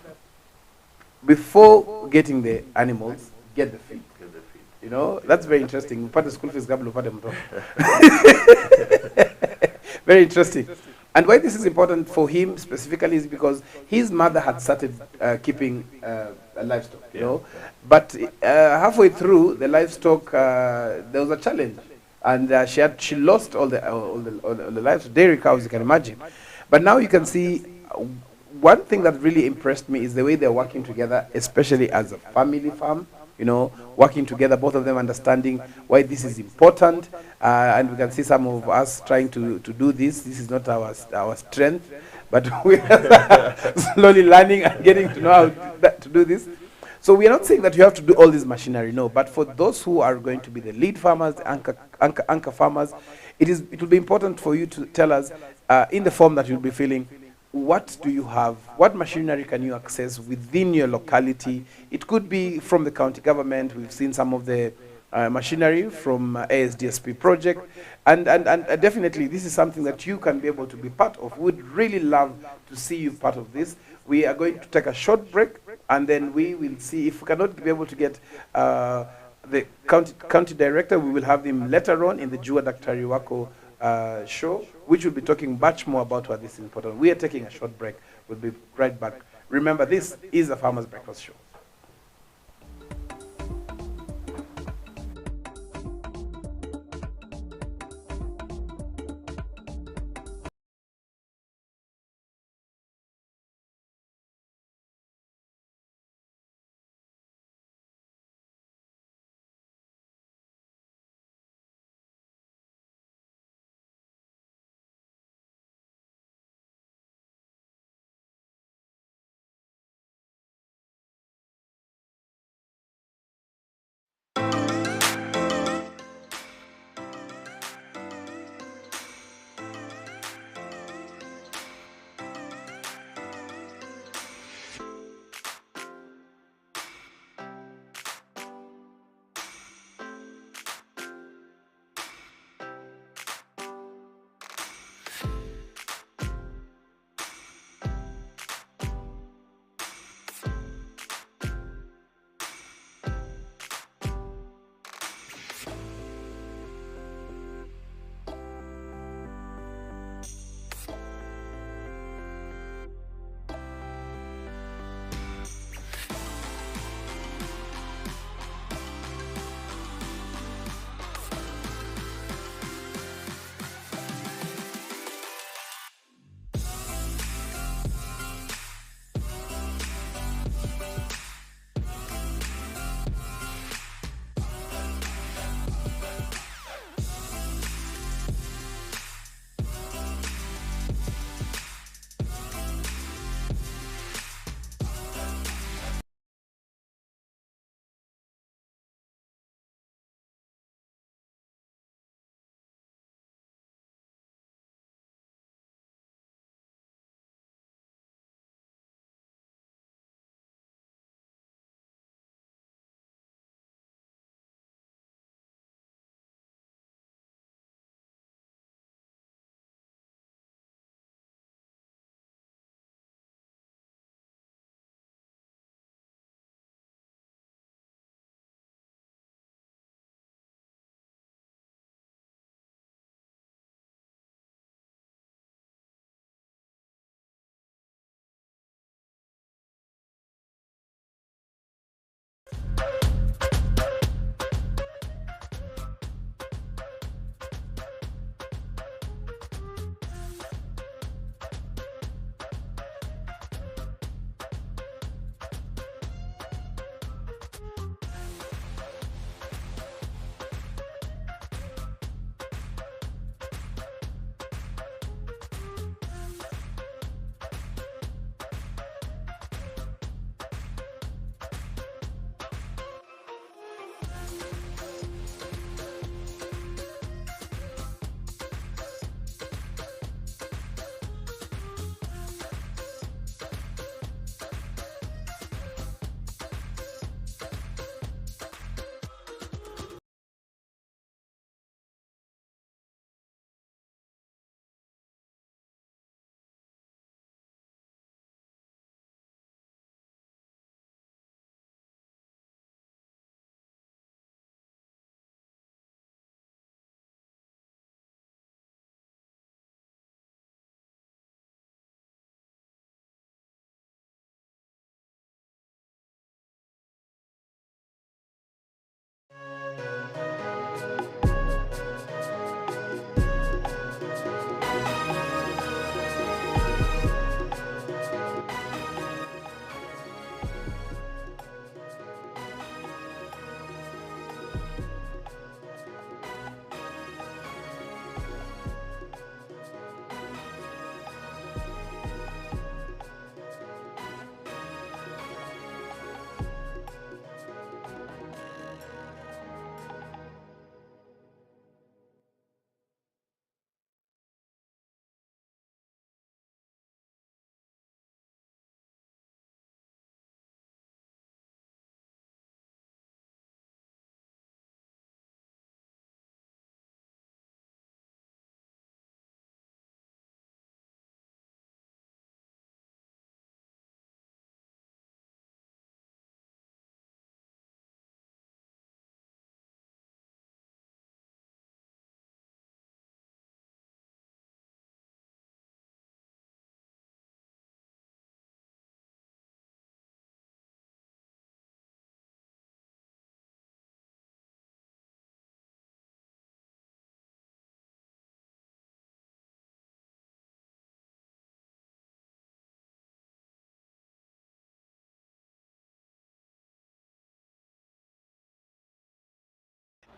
before getting the animals, get the feed. You know, that's very interesting. School fees, very interesting. And why this is important for him specifically is because his mother had started keeping livestock, you know. But halfway through the livestock, there was a challenge, and she lost all the livestock, dairy cows, you can imagine. But now you can see one thing that really impressed me is the way they're working together, especially as a family farm. You know, working together, both of them understanding why this is important, and we can see some of us trying to do this. This is not our strength, but we are slowly learning and getting to know how to do this. So we are not saying that you have to do all this machinery, no. But for those who are going to be the lead farmers, anchor farmers, it will be important for you to tell us in the form that you'll be filling. What do you have? What machinery can you access within your locality? It could be from the county government. We've seen some of the machinery from ASDSP project. And definitely this is something that you can be able to be part of. We'd really love to see you part of this. We are going to take a short break, and then we will see if we cannot be able to get the county director. We will have him later on in the Jua Daktari Wako show, which will be talking much more about why this is important. We are taking a short break. We'll be right back. Remember, this is a Farmers Breakfast Show.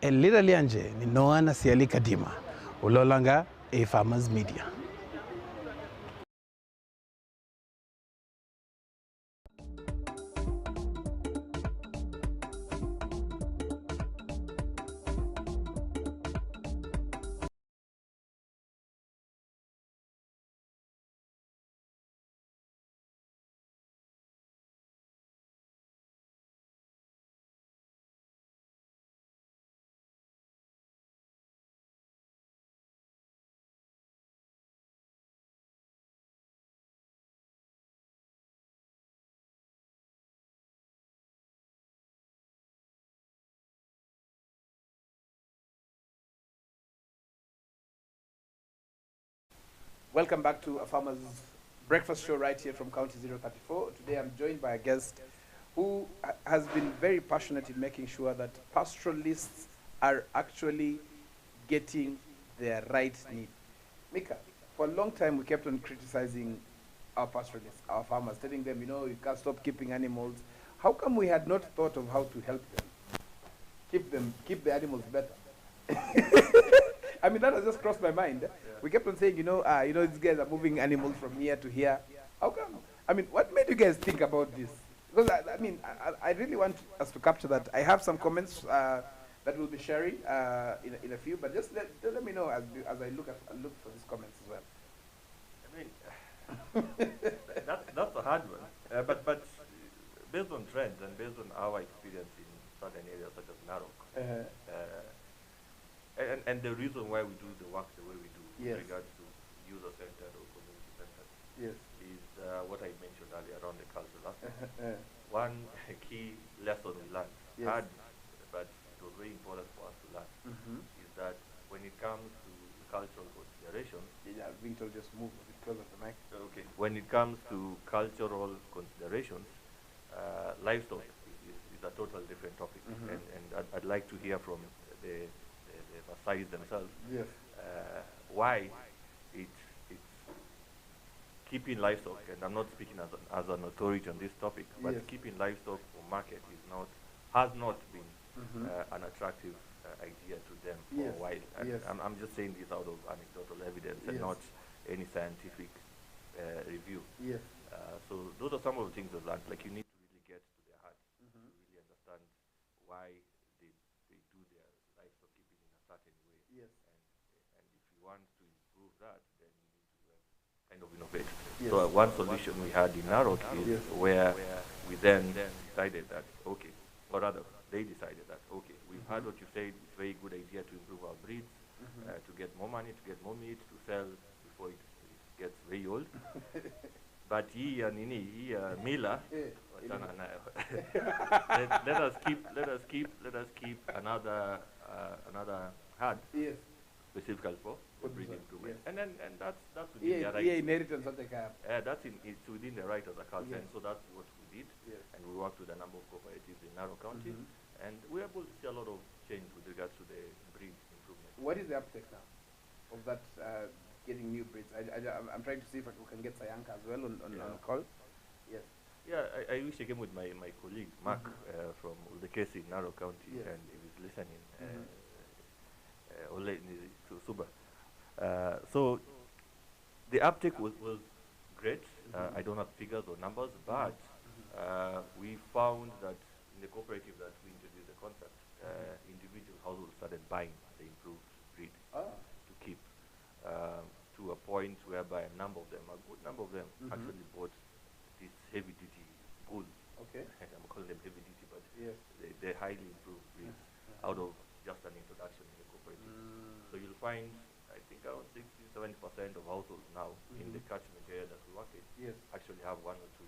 Eliralianje ni Noana Siali Kadima, Ulolanga, a Farmers Media. Welcome back to a Farmer's Breakfast Show right here from County 034. Today I'm joined by a guest who has been very passionate in making sure that pastoralists are actually getting their right need. Mika, for a long time we kept on criticizing our pastoralists, our farmers, telling them, you know, you can't stop keeping animals. How come we had not thought of how to help them, keep the animals better? I mean, that has just crossed my mind. Yeah. We kept on saying, you know, these guys are moving animals from here to here. How come? I mean, what made you guys think about this? Because I really want us to capture that. I have some comments that we'll be sharing in a few, but just let me know as I look for these comments as well. I mean, that's a hard one. But based on trends and based on our experience in certain areas such as Narok, and the reason why we do the work the way we do yes. with regards to user-centered or community-centered yes. is what I mentioned earlier around the cultural aspect. One key lesson we learned, yes. hard, but it was very important for us to learn, is that when it comes to cultural considerations... Yeah, being told just move a bit closer to the mic. Okay. When it comes to cultural considerations, livestock is a total different topic, and I'd like to hear from the Maasai themselves, yes. why it's keeping livestock, and I'm not speaking as an authority on this topic, but yes. keeping livestock for market has not been an attractive idea to them for yes. a while. And yes. I'm just saying this out of anecdotal evidence yes. and not any scientific review. Yes. So those are some of the things we've learned. Like, you need to really get to their heart to really understand why they do their livestock keeping in a certain way. Yes. And if you want to improve that, then you need to kind of innovate. Yes. So one solution we had in Narok is yes. where we then decided that, okay, or rather, they decided that, okay, we've heard what you said, it's a very good idea to improve our breeds, to get more money, to get more meat, to sell before it gets very old. But Mila, let us keep another herd, yes. specifically for breed improvement. Yes. And that's within their right. Inheritance of the car. It's within the right of the culture, yes. and so that's what we did. Yes. And we worked with a number of cooperatives in Narok County, and we were able to see a lot of change with regards to the breed improvement. What is the uptake now of that getting new breeds? I'm trying to see if we can get Sayanka as well on call. Yes. Yeah, I wish I came with my colleague Mark from the case in Narrow County, Yes. and he was listening. Mhm. Ole to Suba. So the uptake was great. I don't have figures or numbers, but we found that in the cooperative that we introduced the concept, individual households started buying the improved breed Ah. to keep, to a point whereby a number of them, a good number of them, actually bought this heavy duty bull. Okay. I'm calling them heavy duty, but Yes. they're highly improved breeds out of just an introduction in the cooperative. So you'll find, I think around 60-70% of households now in the catchment area that we work in Yes. actually have one or two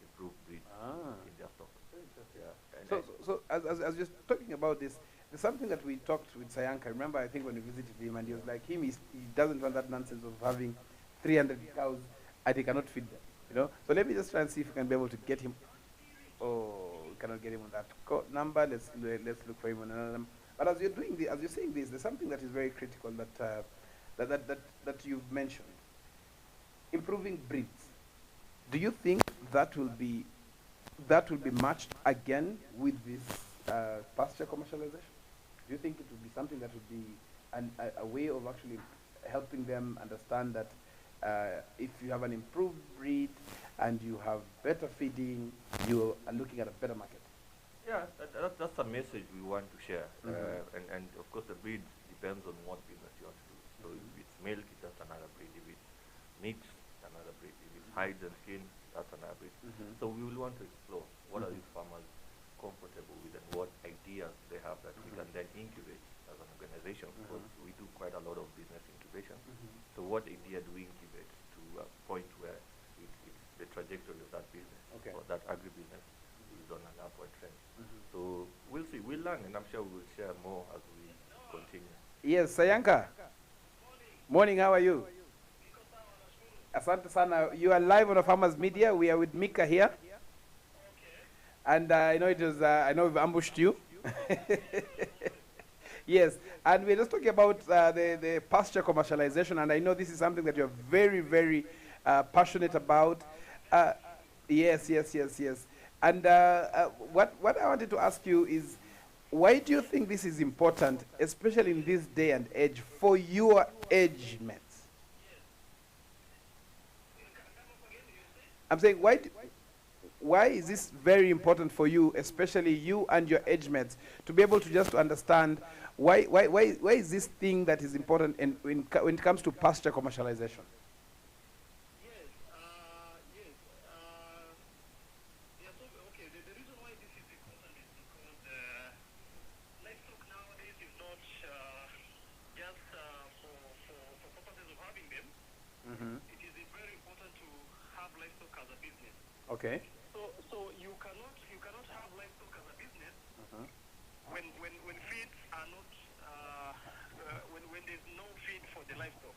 improved breeds Ah. in their stock. Very interesting. Yeah, and So as you're talking about this, there's something that we talked with Sayanka. Remember, I think when we visited him, and he was like, he doesn't want that nonsense of having 300 cows and he cannot feed them. You know. So let me just try and see if we can be able to get him. Oh, we cannot get him on that number. Let's look for him on another number. But as you're doing this, as you're saying this, there's something that is very critical that you've mentioned. Improving breeds. Do you think that will be matched again with this pasture commercialization? Do you think it would be something that would be a way of actually helping them understand that if you have an improved breed and you have better feeding, you are looking at a better market? yeah, that's a message we want to share. And of course, the breed depends on what business you want to do. So if it's milk, that's another breed. If it's meat, another breed. If it's hides and skin, that's another breed. So we will want to explore what are these farmers comfortable with and what ideas they have that we can then incubate as an organization, because we do quite a lot of business incubation. So what idea do we incubate to a point where it's the trajectory of that business or that agribusiness is on an upward trend? So we'll see, we'll learn, and I'm sure we'll share more as we continue. Yes, Sayanka. Morning, how are you? Asante sana. You are live on a Farmers Media. We are with Mika here. And I know I know we've ambushed you. Yes, and we're just talking about the pasture commercialization, and I know this is something that you're very, very passionate about. Yes, yes, yes, yes. And what I wanted to ask you is, why do you think this is important, especially in this day and age, for your age mates? I'm saying, why is this very important for you, especially you and your age mates, to be able to just understand why is this thing that is important when it comes to pasture commercialization? Yes, yes. Yeah, so, okay, the reason why this is important is because livestock nowadays is not just for purposes of having them. It is very important to have livestock as a business. Okay. So you cannot have livestock as a business when feeds are not when there's no feed for the livestock.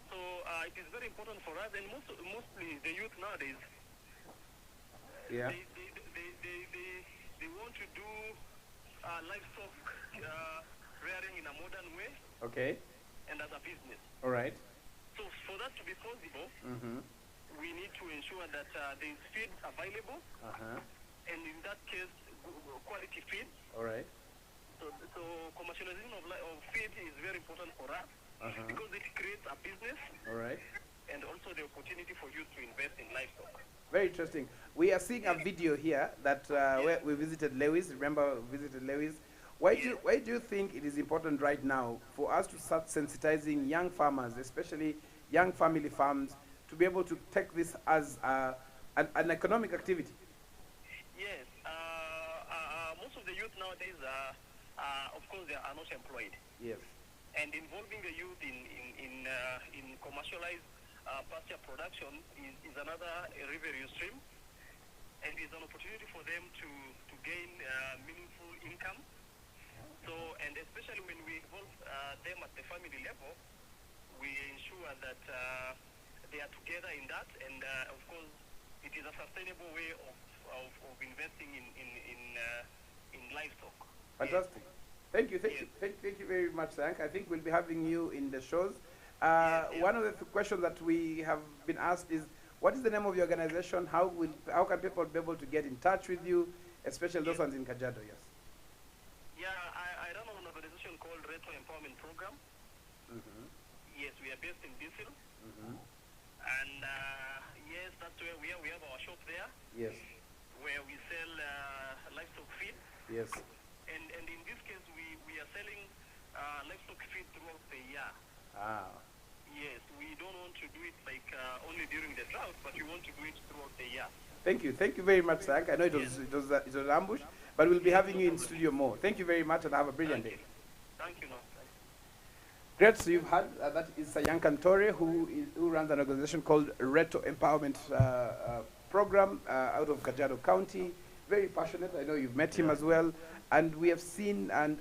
So it is very important for us, and mostly the youth nowadays. Yeah. They want to do livestock rearing in a modern way. Okay. And as a business. All right. So for that to be possible, we need to ensure that there is feed available, and in that case, quality feed. All right. So commercialization of feed is very important for us because it creates a business. All right. And also the opportunity for youth to invest in livestock. Very interesting. We are seeing a video here that where we visited Lewis. Remember, we visited Lewis. Why do you think it is important right now for us to start sensitizing young farmers, especially young family farms, to be able to take this as an economic activity? Yes. Most of the youth nowadays of course, they are not employed. Yes. And involving the youth in commercialized pasture production is another revenue stream, and is an opportunity for them to gain meaningful income. So, and especially when we involve them at the family level, we ensure that they are together in that, and of course, it is a sustainable way of investing in livestock. Fantastic. Thank you. Thank you very much, Sank. I think we'll be having you in the shows. One of the questions that we have been asked is, What is the name of your organization? How can people be able to get in touch with you, especially those ones in Kajiado? Yes. Yeah, I run an organization called Retro Empowerment Program. Mm-hmm. Yes, we are based in Bisil. Mm-hmm. And yes, that's where we are. We have our shop there Yes. where we sell livestock feed. Yes. And in this case, we are selling livestock feed throughout the year. Ah. Yes, we don't want to do it like only during the drought, but we want to do it throughout the year. Thank you. Thank you very much, Sank. I know it was an ambush, but we'll be having no you in problem. studio more. Thank you very much and have a brilliant Thank day. you. Thank you, no. Great. So you've had that is Sayan Kantore, who runs an organization called Reto Empowerment Program out of Kajiado County. Very passionate. I know you've met him as well, and we have seen and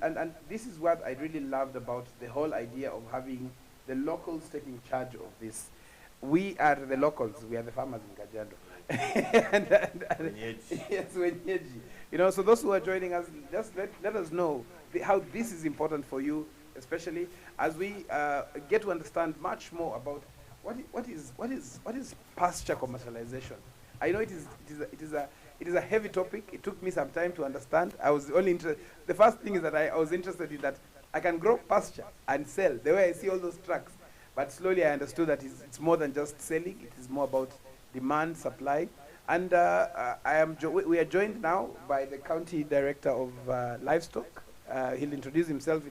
this is what I really loved about the whole idea of having the locals taking charge of this. We are the locals. We are the farmers in Kajiado. Yes, wenyeji. You know, so those who are joining us, just let us know how this is important for you, especially as we get to understand much more about what is pasture commercialization. I know it is a heavy topic. It took me some time to understand. I was only interested. The first thing is that I was interested in that I can grow pasture and sell the way I see all those trucks. But slowly I understood that it's more than just selling. It is more about demand, supply. And we are joined now by the county director of livestock. He'll introduce himself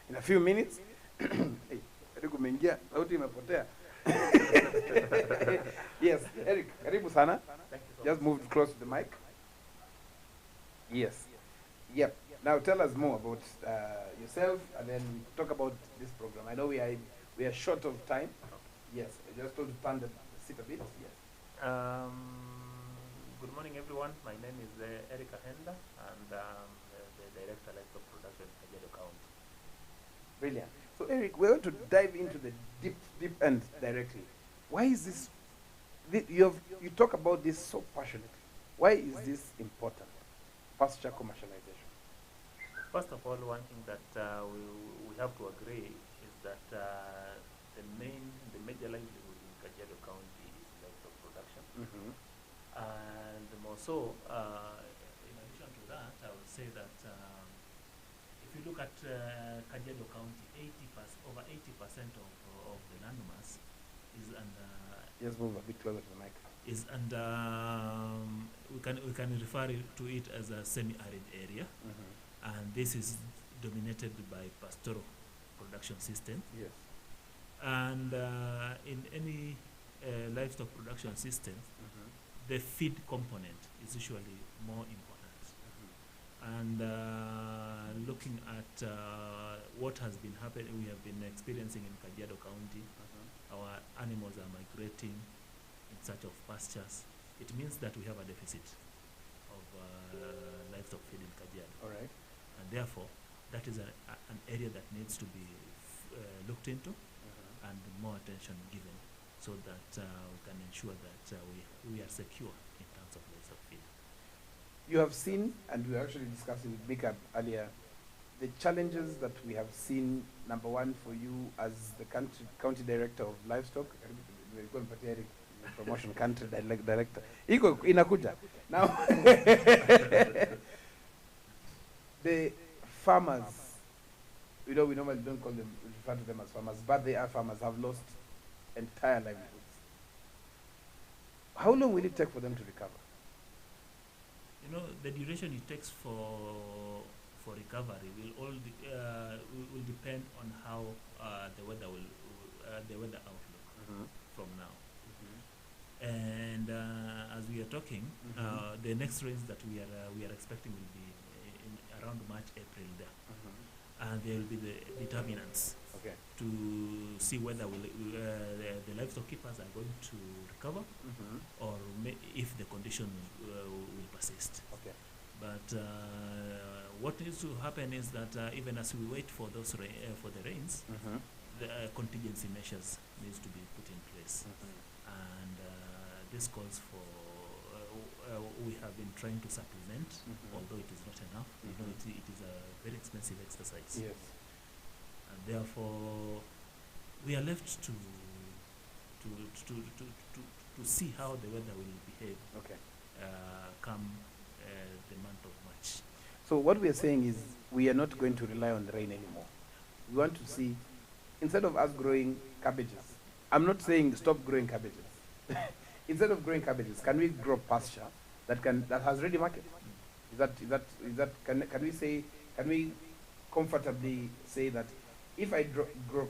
in a few minutes. Hey, Eric umeingia, sauti imepotea. Yes, Eric, karibu sana. Just move close to the mic. Yes. Yep. Now tell us more about yourself, and then we talk about this program. I know we are short of time. Yes, I just told to turn the seat a bit. Yes. Good morning, everyone. My name is Eric Ahenda, and the Director Livestock Production in Kajiado County. Brilliant. So Eric, we're going to dive into the deep end directly. Why is this? You talk about this so passionately. Why is this important? Pasture commercialization. First of all, one thing that we have to agree is that the major livelihood in Kajiado County is livestock production. Mm-hmm. And more so, in addition to that, I would say that if you look at Kajiado County, over 80% of the land mass is under. Just move a bit closer to the mic. Is under. We can refer to it as a semi-arid area, and this is dominated by pastoral production system. Yes. And in any livestock production system, the feed component is usually more important. And looking at what has been happening, we have been experiencing in Kajiado County, our animals are migrating in search of pastures. It means that we have a deficit of livestock feed in Kajiado. All right. And therefore, that is an area that needs to be looked into and more attention given, so that we can ensure that we are secure in terms of livestock feed. You have seen, and we were actually discussing with Mika earlier, the challenges that we have seen. Number one for you as the county director of livestock, promotion country director. Iko inakuja now. The farmers, we normally don't call them, refer to them as farmers, but they are farmers, have lost entire livelihoods. How long will it take for them to recover? You know, the duration it takes for recovery will depend on how the weather outlook from now. And as we are talking, the next rains that we are expecting will be in around March, April there, and there will be the determinants to see whether the livestock keepers are going to recover or if the condition will persist. Okay. But what needs to happen is that even as we wait for those for the rains, the contingency measures needs to be put in place, and this calls for. We have been trying to supplement, although it is not enough. You know, it is a very expensive exercise. Yes. And therefore, we are left to to see how the weather will behave Okay. come the month of March. So what we are saying is we are not going to rely on the rain anymore. We want to see, instead of us growing cabbages, I'm not saying stop growing cabbages. Instead of growing cabbages, can we grow pasture that has ready market? Can we comfortably say that if I grow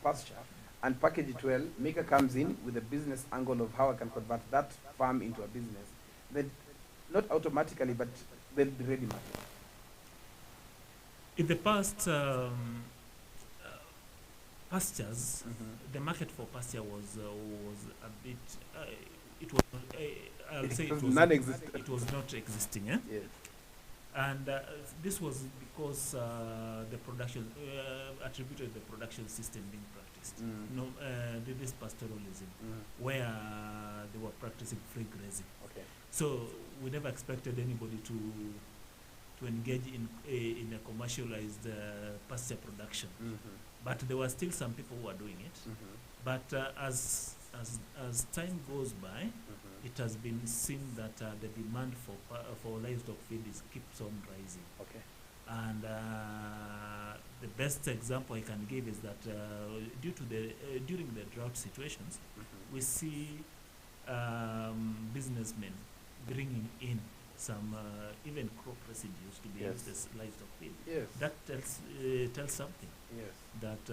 pasture and package it well, maker comes in with a business angle of how I can convert that farm into a business, then not automatically, but there'll be ready market. In the past, pastures, the market for pasture was a bit. It was. I'll say it was non-existent. It was not existing. Eh? Yes. And this was because the production attributed the production system being practiced. No, this pastoralism, where they were practicing free grazing. Okay. So we never expected anybody to engage in a commercialized pasture production. But there were still some people who were doing it. But as time goes by, it has been seen that the demand for livestock feed keeps on rising. Okay. And the best example I can give is that due to during the drought situations, we see businessmen bringing in some even crop residues to be used as livestock feed. Yes. That tells something. Yes. That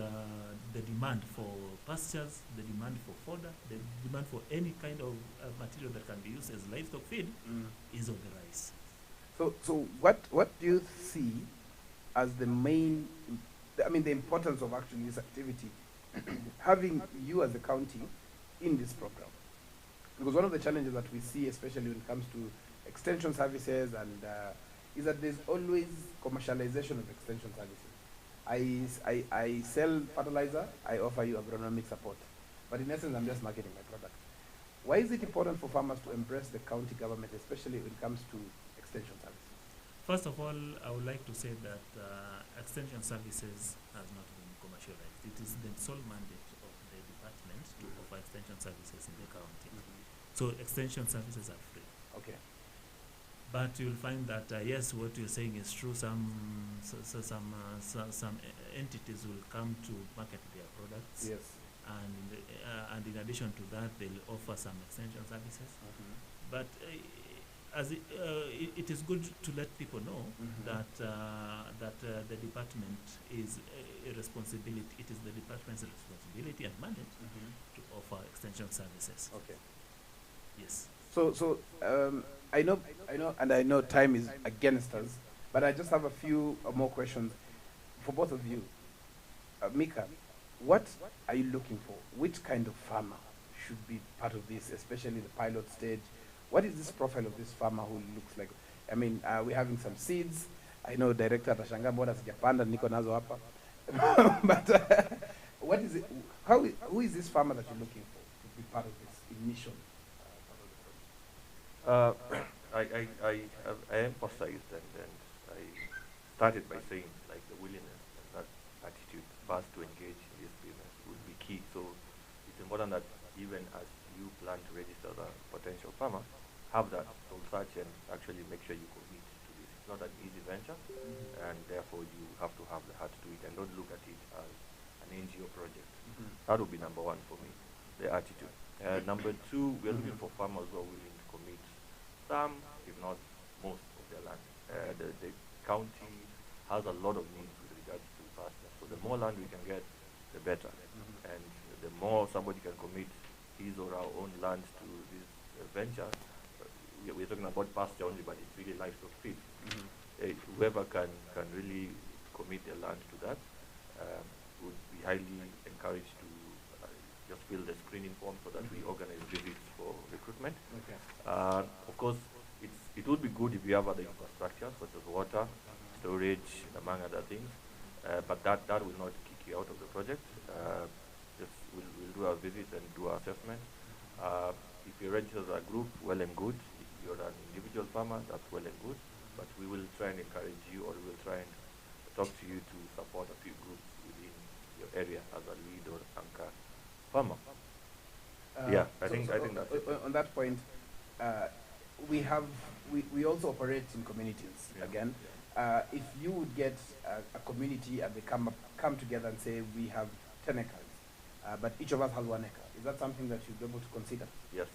the demand for pastures, the demand for fodder, the demand for any kind of material that can be used as livestock feed is on the rise. So what do you see as the main, the importance of actually this activity, having you as a county in this program? Because one of the challenges that we see, especially when it comes to extension services, and is that there's always commercialization of extension services. I sell fertilizer, I offer you agronomic support. But in essence, I'm just marketing my product. Why is it important for farmers to embrace the county government, especially when it comes to extension services? First of all, I would like to say that extension services has not been commercialized. It is the sole mandate of the department to offer extension services in the county. So extension services are free. Okay. But you'll find that yes, what you're saying is true. Some entities will come to market their products. Yes. And in addition to that, they'll offer some extension services. But it is good to let people know that the department is a responsibility. It is the department's responsibility and mandate to offer extension services. Okay. Yes. So I know time is against us, but I just have a few more questions for both of you. Mika, what are you looking for? Which kind of farmer should be part of this, especially the pilot stage? What is this profile of this farmer who looks like? I mean, we're having some seeds. I know director atashangaa mbona sijapanda niko nazo hapa. But what is it? Who is this farmer that you're looking for to be part of this initial I emphasized and I started by saying like the willingness and that attitude first to engage in this business would be key. So it's important that even as you plan to register as a potential farmer, have that soul search and actually make sure you commit to this. It's not an easy venture, and therefore you have to have the heart to it and don't look at it as an NGO project. That would be number one for me, the attitude. Number two, we're looking for farmers who are willing to commit some, if not most, of their land. The county has a lot of needs with regards to pasture. So the more land we can get, the better. And the more somebody can commit his or our own land to this venture, we're talking about pasture only, but it's really livestock feed. Whoever can really commit their land to that would be highly encouraged to just fill the screening form so that we organize visits for recruitment. Okay. Of course, it would be good if we have other infrastructure such as water, storage, among other things, but that will not kick you out of the project. We'll do our visits and do our assessment. If you register as a group, well and good. If you're an individual farmer, that's well and good. But we will try and encourage you, or we will try and talk to you to support a few groups within your area as a lead or anchor farmer. Yeah, I think that's it. On that point, uh, we have we also operate in communities. Yeah. Again, if you would get a community and they come together and say we have 10 acres, but each of us has 1 acre, is that something that you'd be able to consider? Yes.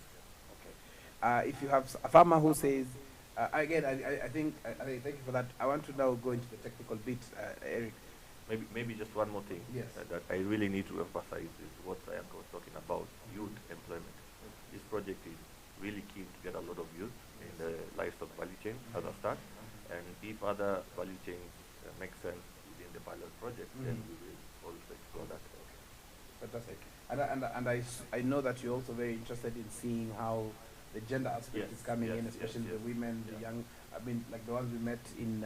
Okay. If you have a farmer who says, again, I think thank you for that. I want to now go into the technical bit, Eric. Maybe just one more thing Yes. that I really need to emphasize is what Sayaka was talking about, youth employment. This project is really keen to get a lot of youth in the livestock value chain as a start, and if other value chains make sense within the pilot project, then we will also explore that. Fantastic. I know that you're also very interested in seeing how the gender aspect Yes, is coming yes, in, yes, especially yes. the women, the Yeah. young. I mean, like the ones we met in.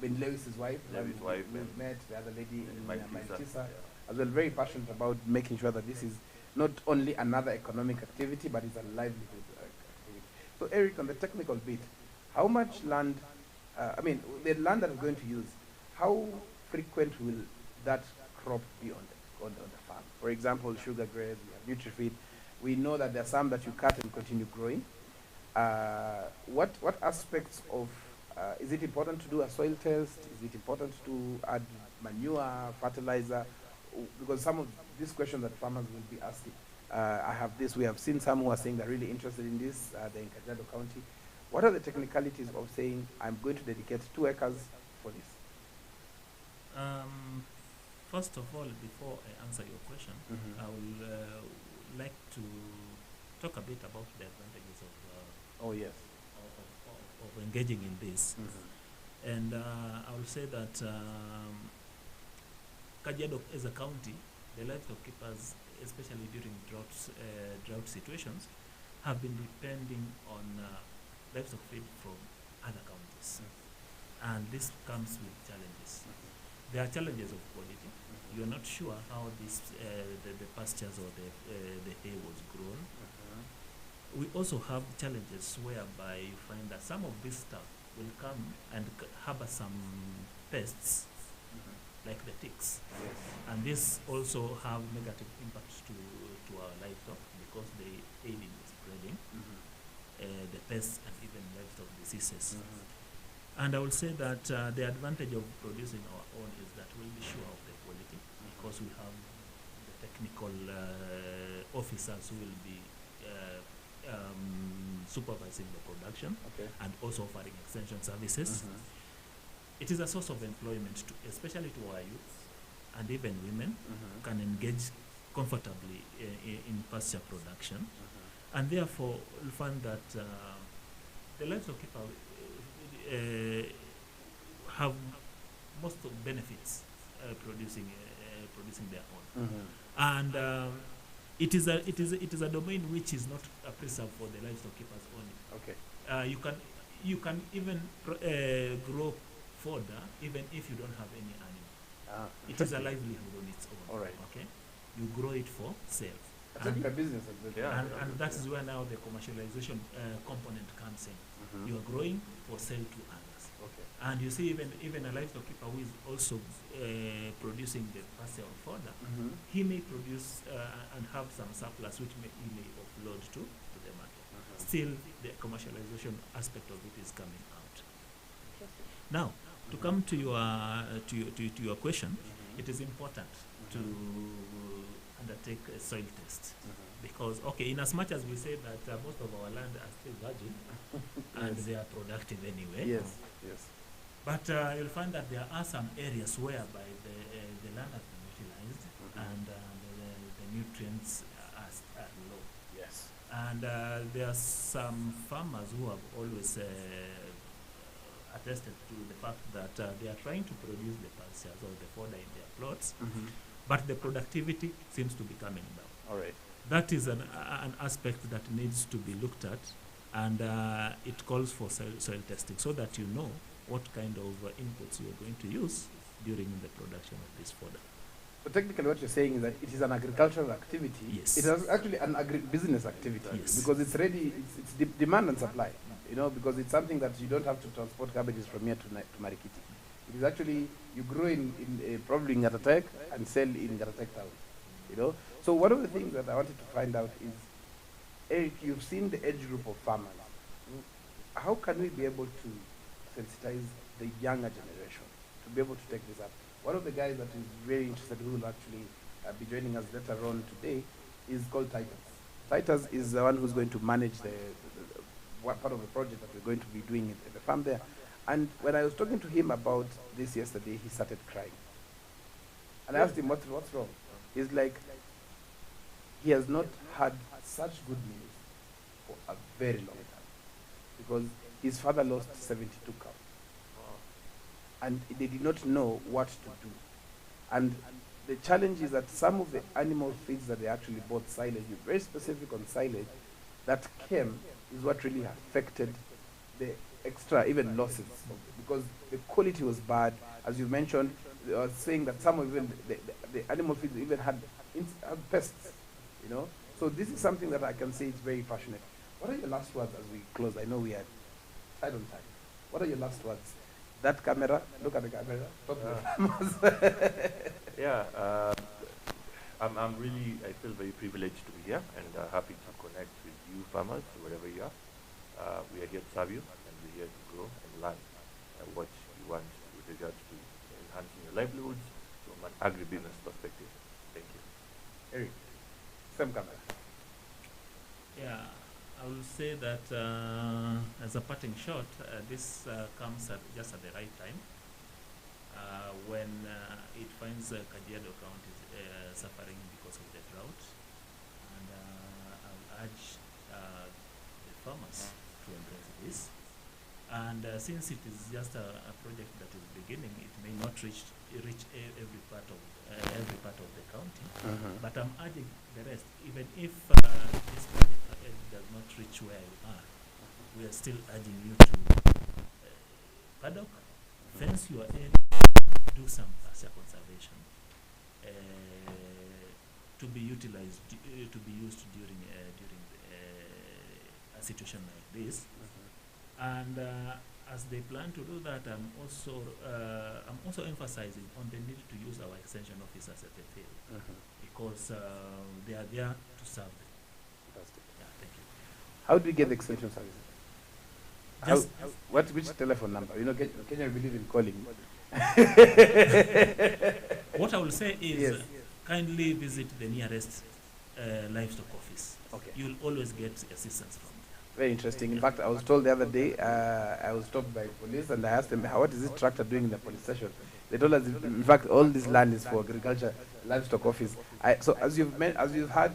Lewis's wife. Lewis's wife We and met the other lady in Maltisa, Maltisa, as well. Very passionate about making sure that this is not only another economic activity, but it's a livelihood activity. So, Eric, on the technical bit, how much land? I mean, the land that we're going to use. How frequent will that crop be on the farm? For example, sugar grades, we have NutriFeed. We know that there are some that you cut and continue growing. What aspects of is it important to do a soil test? Is it important to add manure, fertilizer? Because some of these questions that farmers will be asking. I have this. We have seen some who are saying they're really interested in this. They're in Kajiado County. What are the technicalities of saying I'm going to dedicate 2 acres for this? First of all, before I answer your question, Mhm. I will like to talk a bit about the advantages of Oh yes. of engaging in this. And I will say that Kajiado as a county, the livestock keepers, especially during drought situations, have been depending on livestock feed from other counties. And this comes with challenges. There are challenges of quality. You're not sure how the pastures or the hay was grown. We also have challenges whereby you find that some of this stuff will come and harbor some pests like the ticks, and this also have negative impacts to our livestock because they aid in spreading the pests and even livestock diseases. And I will say that the advantage of producing our own is that we'll be sure of the quality because we have the technical officers who will be supervising the production Okay. and also offering extension services. It is a source of employment, especially to our youth and even women who can engage comfortably in pasture production. And therefore, you'll find that the livestock keeper have most of benefits producing their own. And it is a domain which is not a preserve for the livestock keepers only. Okay. You can even grow fodder even if you don't have any animal. It is a livelihood on its own. All right. Okay, you grow it for sale. It's like a business. As well. Yeah. And that is where now the commercialization component comes in. You are growing for sale to others. Okay. And you see, even a livestock keeper who is also producing the pasture or fodder, he may produce and have some surplus which he may offload to the market. Still, the commercialization aspect of it is coming out. Now, to come to your question, it is important to undertake a soil test because, okay, in as much as we say that most of our land are still virgin and they are productive anyway. Yes. But you'll find that there are some areas whereby the land has been utilized and the nutrients are low. Yes. And there are some farmers who have always attested to the fact that they are trying to produce the pastures or the fodder in their plots, but the productivity seems to be coming down. All right. That is an aspect that needs to be looked at, and it calls for soil testing so that you know what kind of inputs you are going to use during the production of this fodder. So technically what you're saying is that it is an agricultural activity. Yes. It is actually an agri-business activity. Yes. Because it's ready, it's demand and supply. You know, because it's something that you don't have to transport cabbages from here to Marikiti. It is actually, you grow probably in Gatatek and sell in Gatatek town. You know. So one of the things that I wanted to find out is, Eric, you've seen the age group of farmers. How can we be able to sensitize the younger generation to be able to take this up? One of the guys that is very interested, who will actually be joining us later on today, is called Titus. Titus is the one who's going to manage what part of the project that we're going to be doing at the farm there. And when I was talking to him about this yesterday, he started crying. And I asked him, what's wrong? He's like, he has not had such good news for a very long time. Because his father lost 72 cows. And they did not know what to do. And the challenge is that some of the animal feeds that they actually bought, silage, very specific on silage, that came is what really affected the extra even losses, because the quality was bad. As you mentioned, they were saying that some of even the animal feeds even had pests, you know. So this is something that I can say is very passionate. What are your last words as we close? I know we are tight on time. What are your last words? That camera, look at the camera. Talk to the farmers. Yeah, I'm really, I feel very privileged to be here and happy to connect with you farmers, wherever you are. We are here to serve you, and we're here to grow and learn what you want with regards to enhancing your livelihoods from an agribusiness perspective. Thank you. Eric, same camera. Yeah, I will say that as a parting shot, this comes just at the right time when it finds Kajiado County suffering because of the drought, and I'll urge the farmers to embrace this. And since it is just a project that is beginning, it may not reach every part of the county. But I'm urging the rest, even if this project does not reach where you are, we are still urging you to paddock, fence your area, do some pasture conservation to be utilized, to be used during a situation like this. And as they plan to do that, I'm also emphasizing on the need to use our extension officers at the field, because they are there to serve them. Fantastic. Yeah, thank you. How do we get the extension services? Just Which telephone number? You know, can you believe in calling? what I will say is Yes. kindly visit the nearest livestock office. Okay. You'll always get assistance from there. Very interesting. In fact, I was told the other day, I was stopped by police and I asked them, what is this tractor doing in the police station? They told us, in fact, all this land is for agriculture, livestock office. So as you've heard,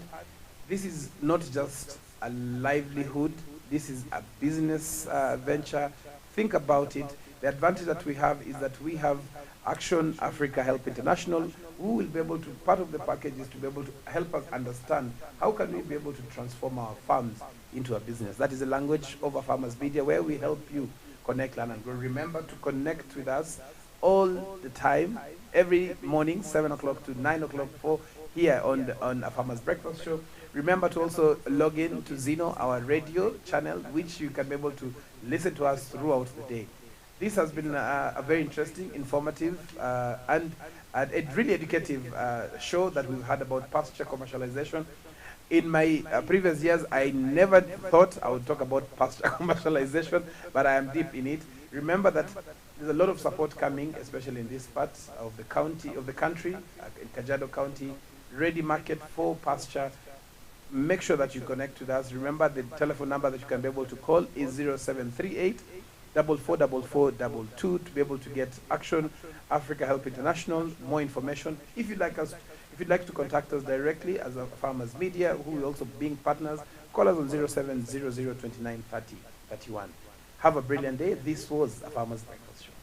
this is not just a livelihood, this is a business venture. Think about it. The advantage that we have is that we have Action Africa Help International, who will be able to, part of the package is to be able to help us understand how can we be able to transform our farms into a business. That is the language of a farmers media, where we help you connect, learn, and grow. Remember to connect with us all the time, every morning, 7 o'clock to 9 o'clock, here on a Farmers Breakfast Show. Remember to also log in to Zeno, our radio channel, which you can be able to listen to us throughout the day. This has been a very interesting, informative, and a really educative show that we've had about pasture commercialization. In my previous years, I never thought I would talk about pasture commercialization, but I am deep in it. Remember that there's a lot of support coming, especially in this part of the country, in Kajiado County, ready market for pasture. Make sure that you connect with us. Remember, the telephone number that you can be able to call is 0738 444422 to be able to get Action Africa Help International, more information. If you'd like to contact us directly as a Farmers Media, who will also being partners, call us on 0700293031. Have a brilliant day. This was a Farmers Breakfast Show.